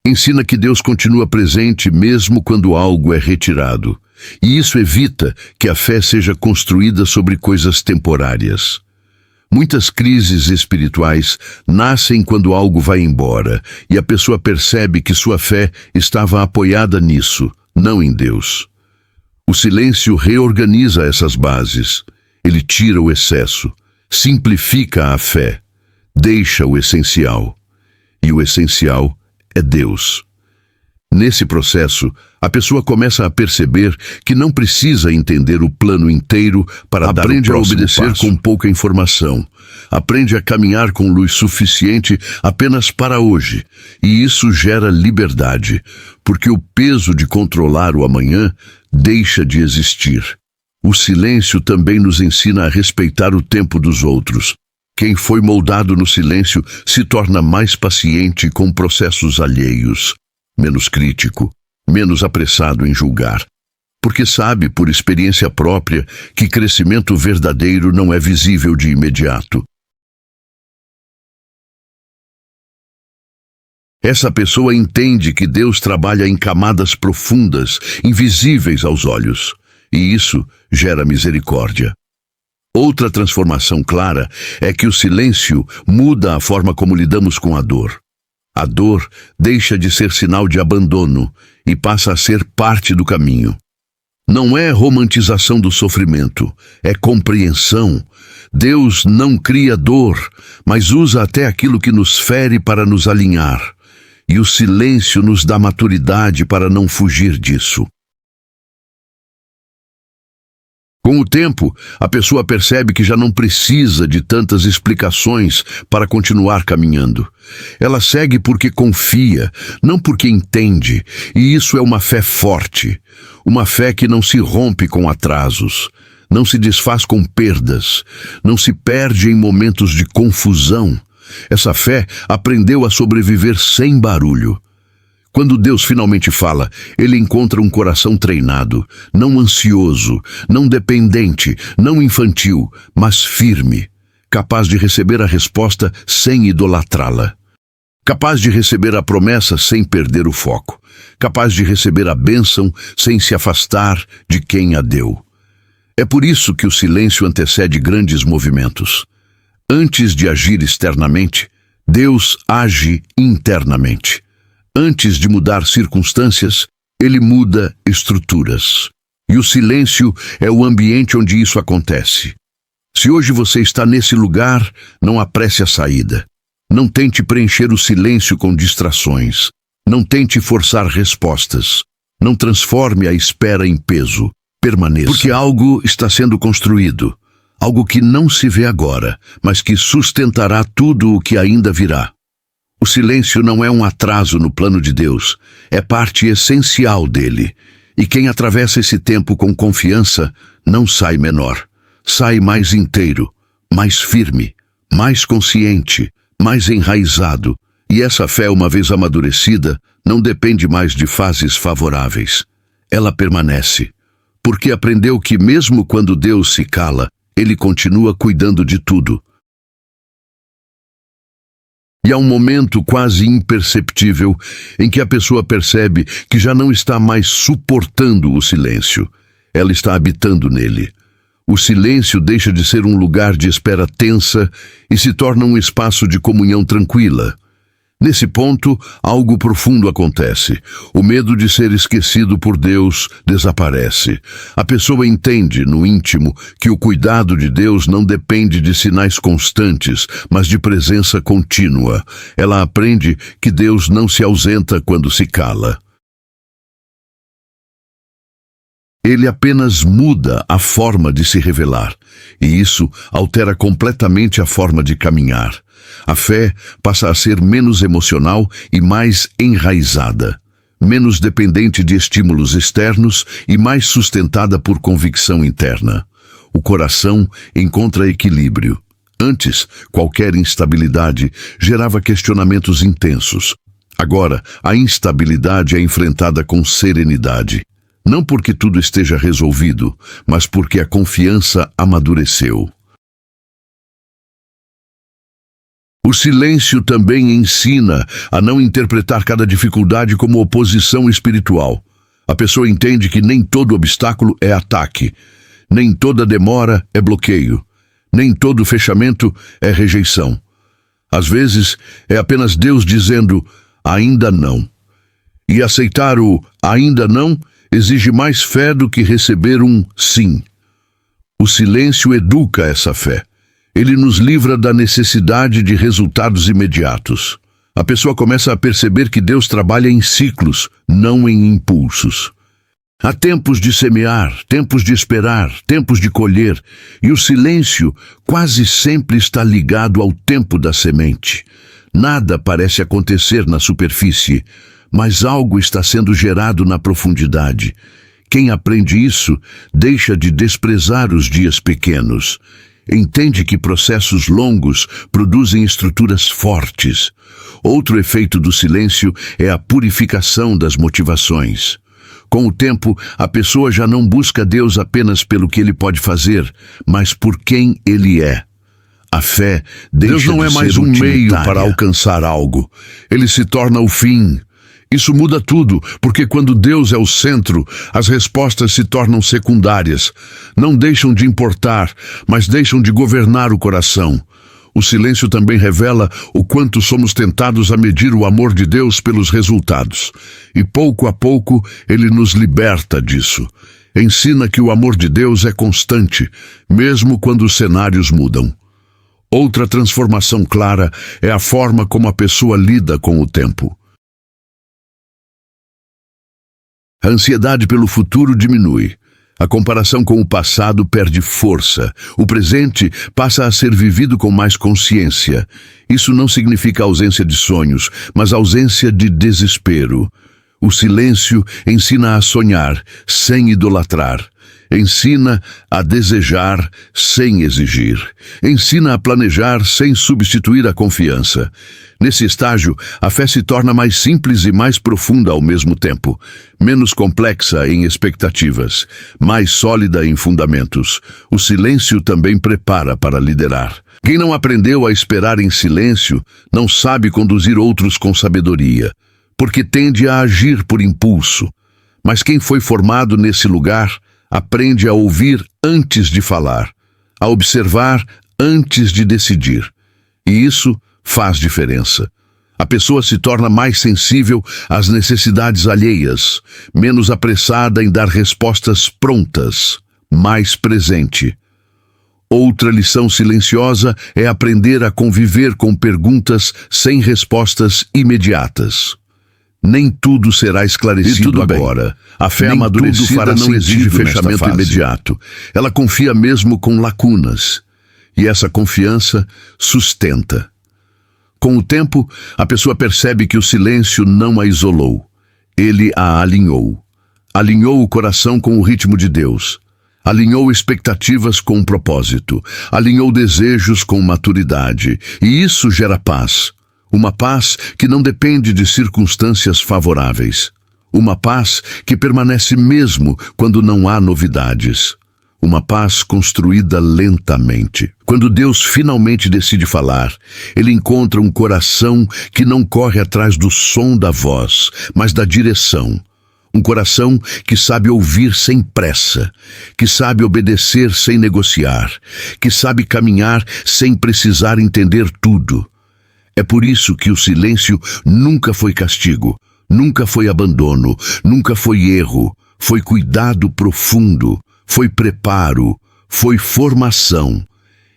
Ensina que Deus continua presente mesmo quando algo é retirado. E isso evita que a fé seja construída sobre coisas temporárias. Muitas crises espirituais nascem quando algo vai embora e a pessoa percebe que sua fé estava apoiada nisso, não em Deus. O silêncio reorganiza essas bases. Ele tira o excesso, simplifica a fé, deixa o essencial. E o essencial é Deus. Nesse processo, a pessoa começa a perceber que não precisa entender o plano inteiro para dar o próximo passo. Aprende a obedecer com pouca informação. Aprende a caminhar com luz suficiente apenas para hoje. E isso gera liberdade, porque o peso de controlar o amanhã deixa de existir. O silêncio também nos ensina a respeitar o tempo dos outros. Quem foi moldado no silêncio se torna mais paciente com processos alheios, menos crítico, menos apressado em julgar, porque sabe por experiência própria que crescimento verdadeiro não é visível de imediato. Essa pessoa entende que Deus trabalha em camadas profundas, invisíveis aos olhos, e isso gera misericórdia. Outra transformação clara é que o silêncio muda a forma como lidamos com a dor. A dor deixa de ser sinal de abandono e passa a ser parte do caminho. Não é romantização do sofrimento, é compreensão. Deus não cria dor, mas usa até aquilo que nos fere para nos alinhar. E o silêncio nos dá maturidade para não fugir disso. Com o tempo, a pessoa percebe que já não precisa de tantas explicações para continuar caminhando. Ela segue porque confia, não porque entende, e isso é uma fé forte. Uma fé que não se rompe com atrasos, não se desfaz com perdas, não se perde em momentos de confusão. Essa fé aprendeu a sobreviver sem barulho. Quando Deus finalmente fala, ele encontra um coração treinado, não ansioso, não dependente, não infantil, mas firme, capaz de receber a resposta sem idolatrá-la, capaz de receber a promessa sem perder o foco, capaz de receber a bênção sem se afastar de quem a deu. É por isso que o silêncio antecede grandes movimentos. Antes de agir externamente, Deus age internamente. Antes de mudar circunstâncias, ele muda estruturas. E o silêncio é o ambiente onde isso acontece. Se hoje você está nesse lugar, não apresse a saída. Não tente preencher o silêncio com distrações. Não tente forçar respostas. Não transforme a espera em peso. Permaneça. Porque algo está sendo construído. Algo que não se vê agora, mas que sustentará tudo o que ainda virá. O silêncio não é um atraso no plano de Deus, é parte essencial dele. E quem atravessa esse tempo com confiança não sai menor, sai mais inteiro, mais firme, mais consciente, mais enraizado. E essa fé, uma vez amadurecida, não depende mais de fases favoráveis. Ela permanece, porque aprendeu que mesmo quando Deus se cala, ele continua cuidando de tudo. E há um momento quase imperceptível em que a pessoa percebe que já não está mais suportando o silêncio. Ela está habitando nele. O silêncio deixa de ser um lugar de espera tensa e se torna um espaço de comunhão tranquila. Nesse ponto, algo profundo acontece. O medo de ser esquecido por Deus desaparece. A pessoa entende, no íntimo, que o cuidado de Deus não depende de sinais constantes, mas de presença contínua. Ela aprende que Deus não se ausenta quando se cala. Ele apenas muda a forma de se revelar, e isso altera completamente a forma de caminhar. A fé passa a ser menos emocional e mais enraizada, menos dependente de estímulos externos e mais sustentada por convicção interna. O coração encontra equilíbrio. Antes, qualquer instabilidade gerava questionamentos intensos. Agora, a instabilidade é enfrentada com serenidade. Não porque tudo esteja resolvido, mas porque a confiança amadureceu. O silêncio também ensina a não interpretar cada dificuldade como oposição espiritual. A pessoa entende que nem todo obstáculo é ataque, nem toda demora é bloqueio, nem todo fechamento é rejeição. Às vezes, é apenas Deus dizendo, ainda não. E aceitar o ainda não exige mais fé do que receber um sim. O silêncio educa essa fé. Ele nos livra da necessidade de resultados imediatos. A pessoa começa a perceber que Deus trabalha em ciclos, não em impulsos. Há tempos de semear, tempos de esperar, tempos de colher, e o silêncio quase sempre está ligado ao tempo da semente. Nada parece acontecer na superfície, mas algo está sendo gerado na profundidade. Quem aprende isso deixa de desprezar os dias pequenos. Entende que processos longos produzem estruturas fortes. Outro efeito do silêncio é a purificação das motivações. Com o tempo, a pessoa já não busca Deus apenas pelo que Ele pode fazer, mas por quem Ele é. A fé deixa Deus não é de mais ser um meio utilitária para alcançar algo. Ele se torna o fim. Isso muda tudo, porque quando Deus é o centro, as respostas se tornam secundárias. Não deixam de importar, mas deixam de governar o coração. O silêncio também revela o quanto somos tentados a medir o amor de Deus pelos resultados. E pouco a pouco, Ele nos liberta disso. Ensina que o amor de Deus é constante, mesmo quando os cenários mudam. Outra transformação clara é a forma como a pessoa lida com o tempo. A ansiedade pelo futuro diminui. A comparação com o passado perde força. O presente passa a ser vivido com mais consciência. Isso não significa ausência de sonhos, mas ausência de desespero. O silêncio ensina a sonhar, sem idolatrar. Ensina a desejar, sem exigir. Ensina a planejar, sem substituir a confiança. Nesse estágio, a fé se torna mais simples e mais profunda ao mesmo tempo. Menos complexa em expectativas, mais sólida em fundamentos. O silêncio também prepara para liderar. Quem não aprendeu a esperar em silêncio, não sabe conduzir outros com sabedoria, porque tende a agir por impulso. Mas quem foi formado nesse lugar, aprende a ouvir antes de falar, a observar antes de decidir. E isso faz diferença. A pessoa se torna mais sensível às necessidades alheias, menos apressada em dar respostas prontas, mais presente. Outra lição silenciosa é aprender a conviver com perguntas sem respostas imediatas. Nem tudo será esclarecido agora. A fé amadurecida não exige fechamento imediato. Ela confia mesmo com lacunas. E essa confiança sustenta. Com o tempo, a pessoa percebe que o silêncio não a isolou. Ele a alinhou. Alinhou o coração com o ritmo de Deus. Alinhou expectativas com propósito. Alinhou desejos com maturidade. E isso gera paz. Uma paz que não depende de circunstâncias favoráveis. Uma paz que permanece mesmo quando não há novidades. Uma paz construída lentamente. Quando Deus finalmente decide falar, Ele encontra um coração que não corre atrás do som da voz, mas da direção. Um coração que sabe ouvir sem pressa, que sabe obedecer sem negociar, que sabe caminhar sem precisar entender tudo. É por isso que o silêncio nunca foi castigo, nunca foi abandono, nunca foi erro, foi cuidado profundo, foi preparo, foi formação.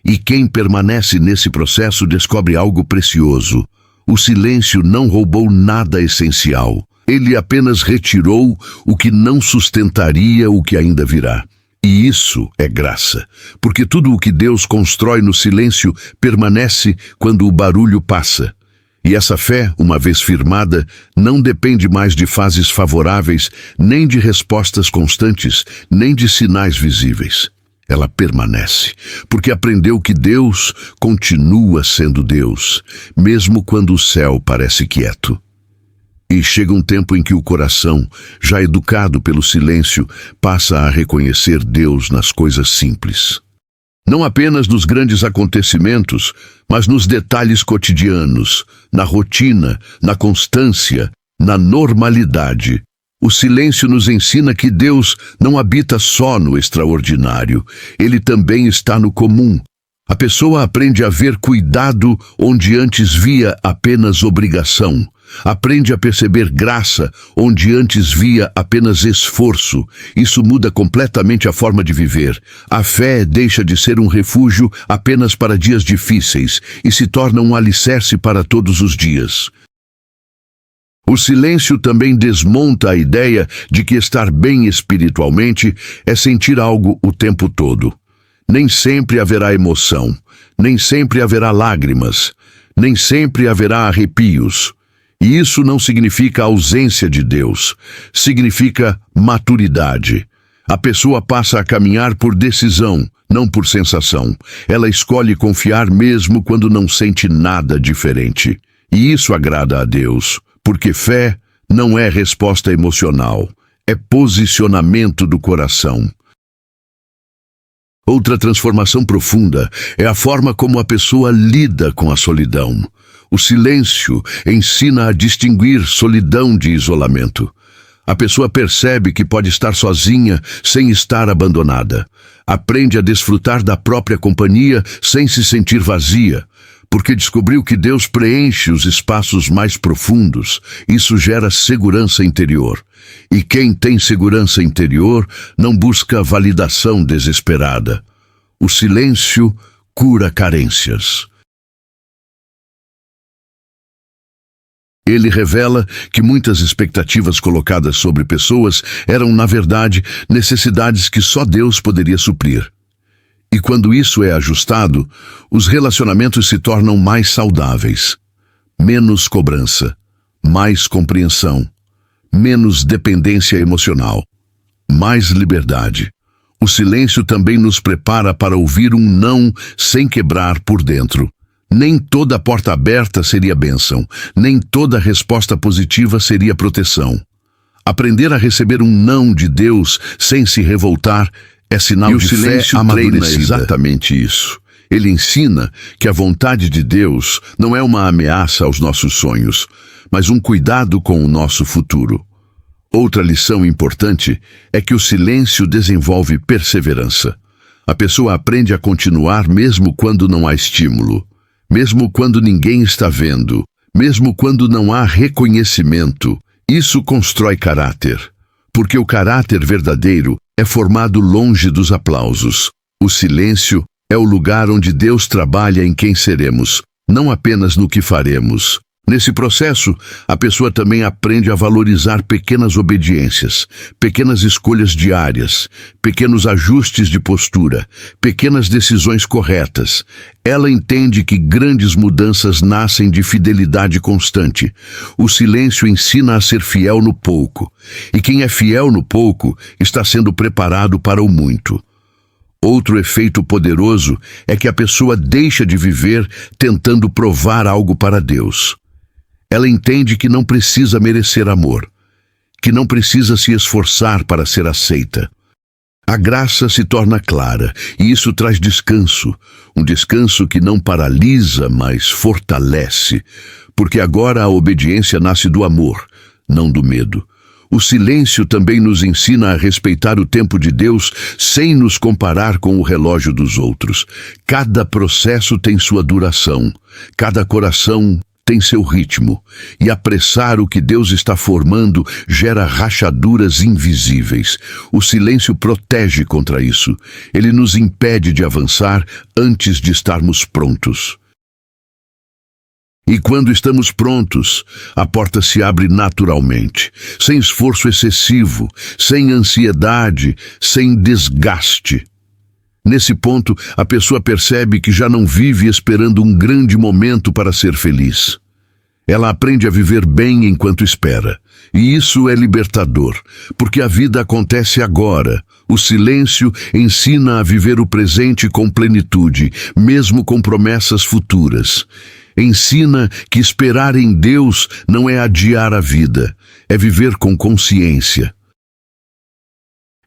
E quem permanece nesse processo descobre algo precioso. O silêncio não roubou nada essencial. Ele apenas retirou o que não sustentaria o que ainda virá. E isso é graça, porque tudo o que Deus constrói no silêncio permanece quando o barulho passa. E essa fé, uma vez firmada, não depende mais de fases favoráveis, nem de respostas constantes, nem de sinais visíveis. Ela permanece, porque aprendeu que Deus continua sendo Deus, mesmo quando o céu parece quieto. E chega um tempo em que o coração, já educado pelo silêncio, passa a reconhecer Deus nas coisas simples. Não apenas nos grandes acontecimentos, mas nos detalhes cotidianos, na rotina, na constância, na normalidade. O silêncio nos ensina que Deus não habita só no extraordinário, Ele também está no comum. A pessoa aprende a ver cuidado onde antes via apenas obrigação. Aprende a perceber graça onde antes via apenas esforço. Isso muda completamente a forma de viver. A fé deixa de ser um refúgio apenas para dias difíceis e se torna um alicerce para todos os dias. O silêncio também desmonta a ideia de que estar bem espiritualmente é sentir algo o tempo todo. Nem sempre haverá emoção, nem sempre haverá lágrimas, nem sempre haverá arrepios. E isso não significa ausência de Deus, significa maturidade. A pessoa passa a caminhar por decisão, não por sensação. Ela escolhe confiar mesmo quando não sente nada diferente. E isso agrada a Deus, porque fé não é resposta emocional, é posicionamento do coração. Outra transformação profunda é a forma como a pessoa lida com a solidão. O silêncio ensina a distinguir solidão de isolamento. A pessoa percebe que pode estar sozinha sem estar abandonada. Aprende a desfrutar da própria companhia sem se sentir vazia, porque descobriu que Deus preenche os espaços mais profundos. Isso gera segurança interior. E quem tem segurança interior não busca validação desesperada. O silêncio cura carências. Ele revela que muitas expectativas colocadas sobre pessoas eram, na verdade, necessidades que só Deus poderia suprir. E quando isso é ajustado, os relacionamentos se tornam mais saudáveis. Menos cobrança, mais compreensão, menos dependência emocional, mais liberdade. O silêncio também nos prepara para ouvir um não sem quebrar por dentro. Nem toda porta aberta seria bênção, nem toda resposta positiva seria proteção. Aprender a receber um não de Deus sem se revoltar é sinal de fé amadurecida. Exatamente isso. Ele ensina que a vontade de Deus não é uma ameaça aos nossos sonhos, mas um cuidado com o nosso futuro. Outra lição importante é que o silêncio desenvolve perseverança. A pessoa aprende a continuar mesmo quando não há estímulo, mesmo quando ninguém está vendo, mesmo quando não há reconhecimento. Isso constrói caráter, porque o caráter verdadeiro é formado longe dos aplausos. O silêncio é o lugar onde Deus trabalha em quem seremos, não apenas no que faremos. Nesse processo, a pessoa também aprende a valorizar pequenas obediências, pequenas escolhas diárias, pequenos ajustes de postura, pequenas decisões corretas. Ela entende que grandes mudanças nascem de fidelidade constante. O silêncio ensina a ser fiel no pouco, e quem é fiel no pouco está sendo preparado para o muito. Outro efeito poderoso é que a pessoa deixa de viver tentando provar algo para Deus. Ela entende que não precisa merecer amor, que não precisa se esforçar para ser aceita. A graça se torna clara, e isso traz descanso, um descanso que não paralisa, mas fortalece, porque agora a obediência nasce do amor, não do medo. O silêncio também nos ensina a respeitar o tempo de Deus sem nos comparar com o relógio dos outros. Cada processo tem sua duração, cada coração tem seu ritmo, e apressar o que Deus está formando gera rachaduras invisíveis. O silêncio protege contra isso. Ele nos impede de avançar antes de estarmos prontos. E quando estamos prontos, a porta se abre naturalmente, sem esforço excessivo, sem ansiedade, sem desgaste. Nesse ponto, a pessoa percebe que já não vive esperando um grande momento para ser feliz. Ela aprende a viver bem enquanto espera. E isso é libertador, porque a vida acontece agora. O silêncio ensina a viver o presente com plenitude, mesmo com promessas futuras. Ensina que esperar em Deus não é adiar a vida, é viver com consciência.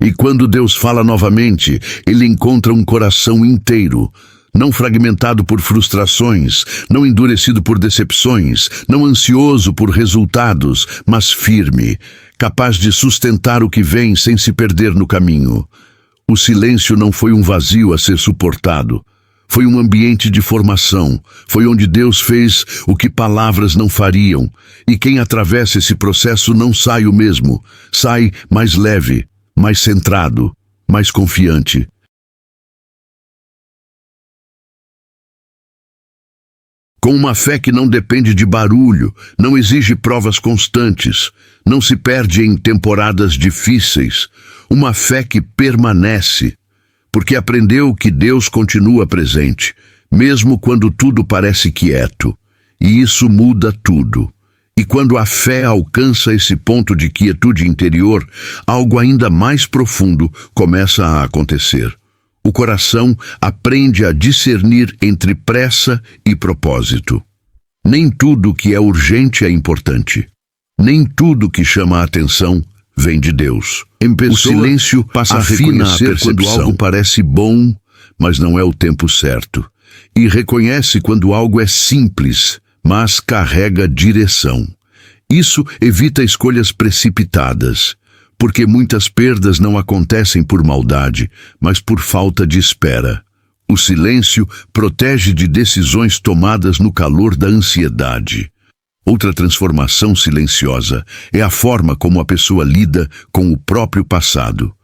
E quando Deus fala novamente, ele encontra um coração inteiro, não fragmentado por frustrações, não endurecido por decepções, não ansioso por resultados, mas firme, capaz de sustentar o que vem sem se perder no caminho. O silêncio não foi um vazio a ser suportado. Foi um ambiente de formação, foi onde Deus fez o que palavras não fariam. E quem atravessa esse processo não sai o mesmo, sai mais leve, mais centrado, mais confiante. Com uma fé que não depende de barulho, não exige provas constantes, não se perde em temporadas difíceis, uma fé que permanece, porque aprendeu que Deus continua presente, mesmo quando tudo parece quieto, e isso muda tudo. E quando a fé alcança esse ponto de quietude interior, algo ainda mais profundo começa a acontecer. O coração aprende a discernir entre pressa e propósito. Nem tudo que é urgente é importante. Nem tudo que chama a atenção vem de Deus. O silêncio passa a reconhecer quando algo parece bom, mas não é o tempo certo. E reconhece quando algo é simples, mas carrega direção. Isso evita escolhas precipitadas, porque muitas perdas não acontecem por maldade, mas por falta de espera. O silêncio protege de decisões tomadas no calor da ansiedade. Outra transformação silenciosa é a forma como a pessoa lida com o próprio passado.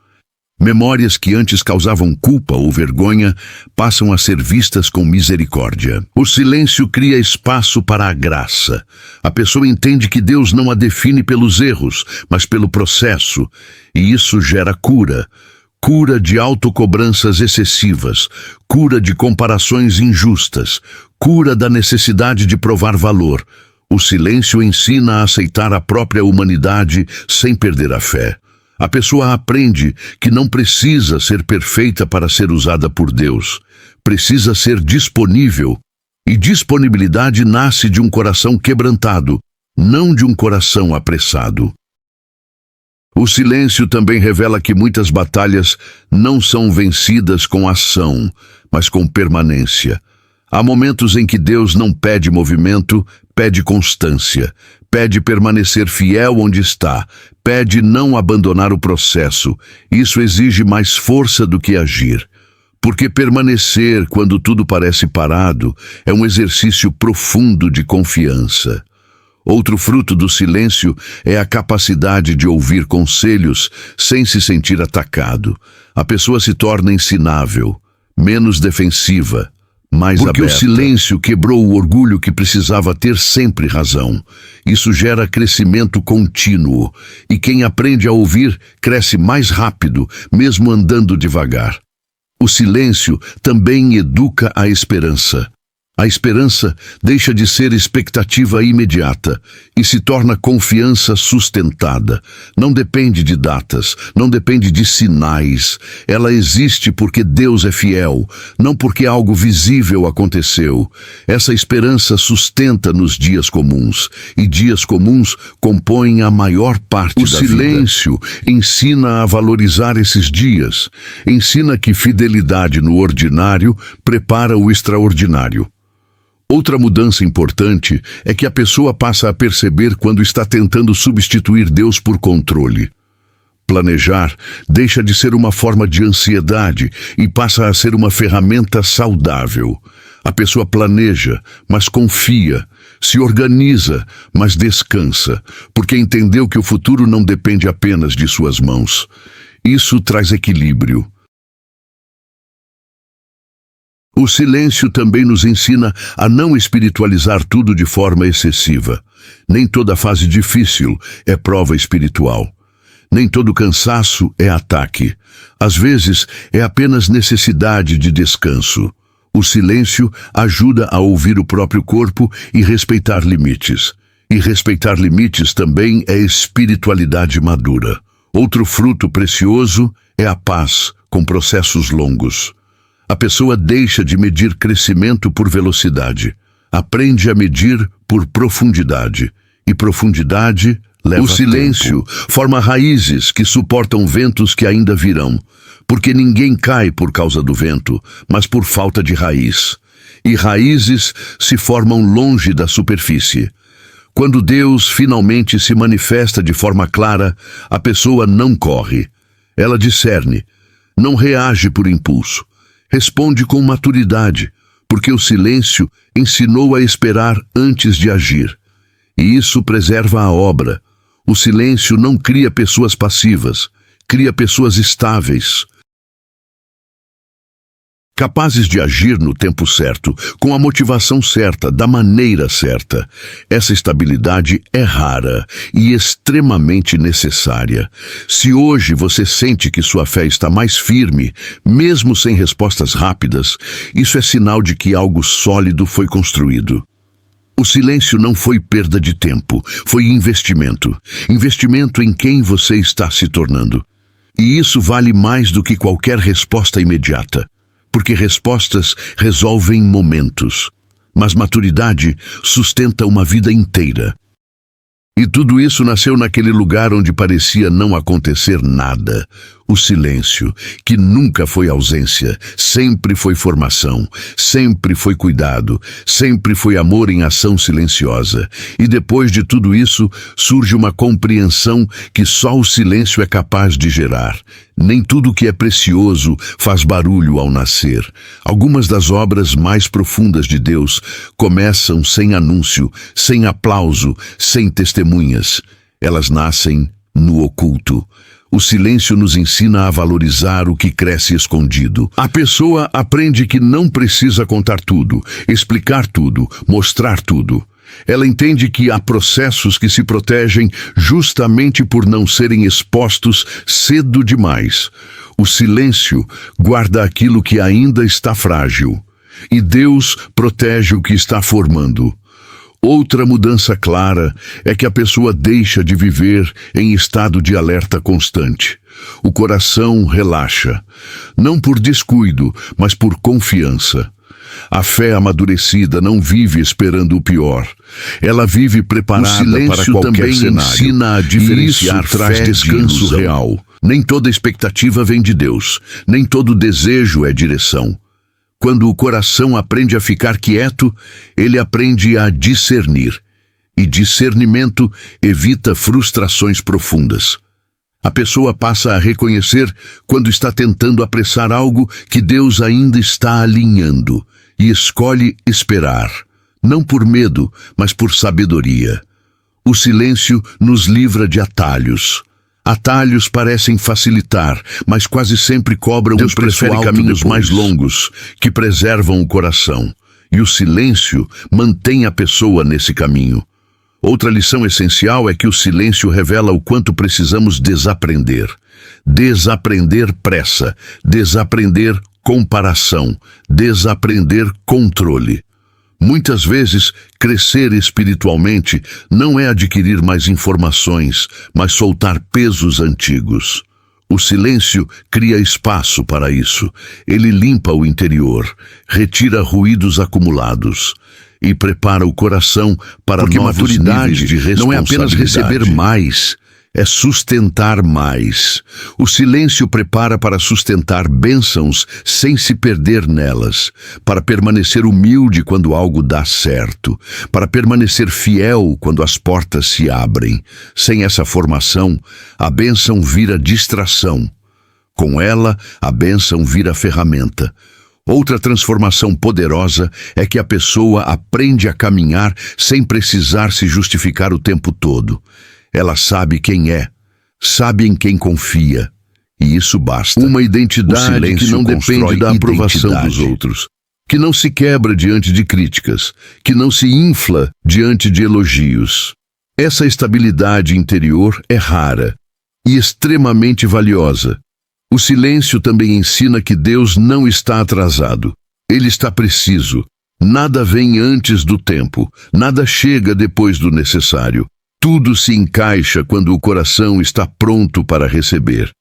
Memórias que antes causavam culpa ou vergonha passam a ser vistas com misericórdia. O silêncio cria espaço para a graça. A pessoa entende que Deus não a define pelos erros, mas pelo processo, e isso gera cura. Cura de autocobranças excessivas, cura de comparações injustas, cura da necessidade de provar valor. O silêncio ensina a aceitar a própria humanidade sem perder a fé. A pessoa aprende que não precisa ser perfeita para ser usada por Deus. Precisa ser disponível. E disponibilidade nasce de um coração quebrantado, não de um coração apressado. O silêncio também revela que muitas batalhas não são vencidas com ação, mas com permanência. Há momentos em que Deus não pede movimento, pede constância, pede permanecer fiel onde está, pede não abandonar o processo. Isso exige mais força do que agir. Porque permanecer quando tudo parece parado é um exercício profundo de confiança. Outro fruto do silêncio é a capacidade de ouvir conselhos sem se sentir atacado. A pessoa se torna ensinável, menos defensiva, mais aberta. Porque o silêncio quebrou o orgulho que precisava ter sempre razão. Isso gera crescimento contínuo, e quem aprende a ouvir cresce mais rápido, mesmo andando devagar. O silêncio também educa a esperança. A esperança deixa de ser expectativa imediata e se torna confiança sustentada. Não depende de datas, não depende de sinais. Ela existe porque Deus é fiel, não porque algo visível aconteceu. Essa esperança sustenta nos dias comuns, e dias comuns compõem a maior parte da vida. O silêncio ensina a valorizar esses dias. Ensina que fidelidade no ordinário prepara o extraordinário. Outra mudança importante é que a pessoa passa a perceber quando está tentando substituir Deus por controle. Planejar deixa de ser uma forma de ansiedade e passa a ser uma ferramenta saudável. A pessoa planeja, mas confia, se organiza, mas descansa, porque entendeu que o futuro não depende apenas de suas mãos. Isso traz equilíbrio. O silêncio também nos ensina a não espiritualizar tudo de forma excessiva. Nem toda fase difícil é prova espiritual. Nem todo cansaço é ataque. Às vezes, é apenas necessidade de descanso. O silêncio ajuda a ouvir o próprio corpo e respeitar limites. E respeitar limites também é espiritualidade madura. Outro fruto precioso é a paz com processos longos. A pessoa deixa de medir crescimento por velocidade. Aprende a medir por profundidade. E profundidade leva tempo. O silêncio forma raízes que suportam ventos que ainda virão. Porque ninguém cai por causa do vento, mas por falta de raiz. E raízes se formam longe da superfície. Quando Deus finalmente se manifesta de forma clara, a pessoa não corre. Ela discerne, não reage por impulso. Responde com maturidade, porque o silêncio ensinou a esperar antes de agir. E isso preserva a obra. O silêncio não cria pessoas passivas, cria pessoas estáveis, capazes de agir no tempo certo, com a motivação certa, da maneira certa. Essa estabilidade é rara e extremamente necessária. Se hoje você sente que sua fé está mais firme, mesmo sem respostas rápidas, isso é sinal de que algo sólido foi construído. O silêncio não foi perda de tempo, foi investimento. Investimento em quem você está se tornando. E isso vale mais do que qualquer resposta imediata. Porque respostas resolvem momentos, mas maturidade sustenta uma vida inteira. E tudo isso nasceu naquele lugar onde parecia não acontecer nada. O silêncio, que nunca foi ausência, sempre foi formação, sempre foi cuidado, sempre foi amor em ação silenciosa. E depois de tudo isso, surge uma compreensão que só o silêncio é capaz de gerar. Nem tudo que é precioso faz barulho ao nascer. Algumas das obras mais profundas de Deus começam sem anúncio, sem aplauso, sem testemunhas. Elas nascem no oculto. O silêncio nos ensina a valorizar o que cresce escondido. A pessoa aprende que não precisa contar tudo, explicar tudo, mostrar tudo. Ela entende que há processos que se protegem justamente por não serem expostos cedo demais. O silêncio guarda aquilo que ainda está frágil. E Deus protege o que está formando. Outra mudança clara é que a pessoa deixa de viver em estado de alerta constante. O coração relaxa, não por descuido, mas por confiança. A fé amadurecida não vive esperando o pior. Ela vive preparada para qualquer cenário. Ensina a diferenciar, traz descanso real. Nem toda expectativa vem de Deus, nem todo desejo é direção. Quando o coração aprende a ficar quieto, ele aprende a discernir. E discernimento evita frustrações profundas. A pessoa passa a reconhecer quando está tentando apressar algo que Deus ainda está alinhando e escolhe esperar, não por medo, mas por sabedoria. O silêncio nos livra de atalhos. Atalhos parecem facilitar, mas quase sempre cobram um preço alto. Caminhos mais longos, que preservam o coração. E o silêncio mantém a pessoa nesse caminho. Outra lição essencial é que o silêncio revela o quanto precisamos desaprender. Desaprender pressa, desaprender comparação, desaprender controle. Muitas vezes, crescer espiritualmente não é adquirir mais informações, mas soltar pesos antigos. O silêncio cria espaço para isso. Ele limpa o interior, retira ruídos acumulados e prepara o coração para novos níveis de responsabilidade. Não é apenas receber mais, é sustentar mais. O silêncio prepara para sustentar bênçãos sem se perder nelas, para permanecer humilde quando algo dá certo, para permanecer fiel quando as portas se abrem. Sem essa formação, a bênção vira distração. Com ela, a bênção vira ferramenta. Outra transformação poderosa é que a pessoa aprende a caminhar sem precisar se justificar o tempo todo. Ela sabe quem é, sabe em quem confia, e isso basta. Uma identidade que não depende da aprovação dos outros. que não se quebra diante de críticas, que não se infla diante de elogios. Essa estabilidade interior é rara e extremamente valiosa. O silêncio também ensina que Deus não está atrasado. Ele está preciso. Nada vem antes do tempo, nada chega depois do necessário. Tudo se encaixa quando o coração está pronto para receber.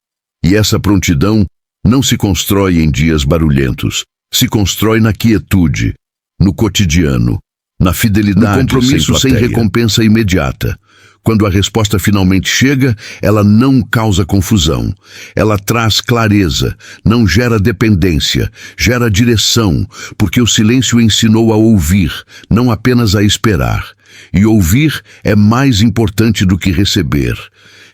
E essa prontidão não se constrói em dias barulhentos, se constrói na quietude, no cotidiano, na fidelidade, no compromisso sem recompensa imediata. Quando a resposta finalmente chega, ela não causa confusão. Ela traz clareza, não gera dependência, gera direção, porque o silêncio ensinou a ouvir, não apenas a esperar. E ouvir é mais importante do que receber.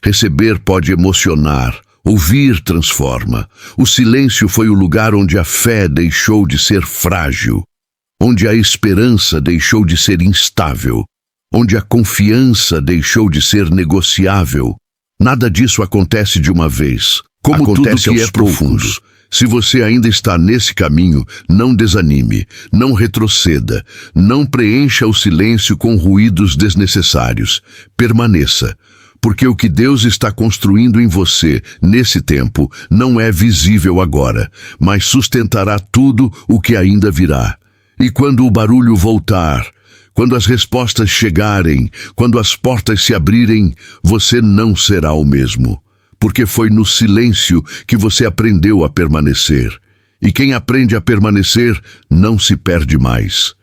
Receber pode emocionar, ouvir transforma. O silêncio foi o lugar onde a fé deixou de ser frágil, onde a esperança deixou de ser instável, onde a confiança deixou de ser negociável. Nada disso acontece de uma vez, como acontece tudo que é profundo. Se você ainda está nesse caminho, não desanime, não retroceda, não preencha o silêncio com ruídos desnecessários. Permaneça, porque o que Deus está construindo em você nesse tempo não é visível agora, mas sustentará tudo o que ainda virá. E quando o barulho voltar, quando as respostas chegarem, quando as portas se abrirem, você não será o mesmo. Porque foi no silêncio que você aprendeu a permanecer. E quem aprende a permanecer não se perde mais.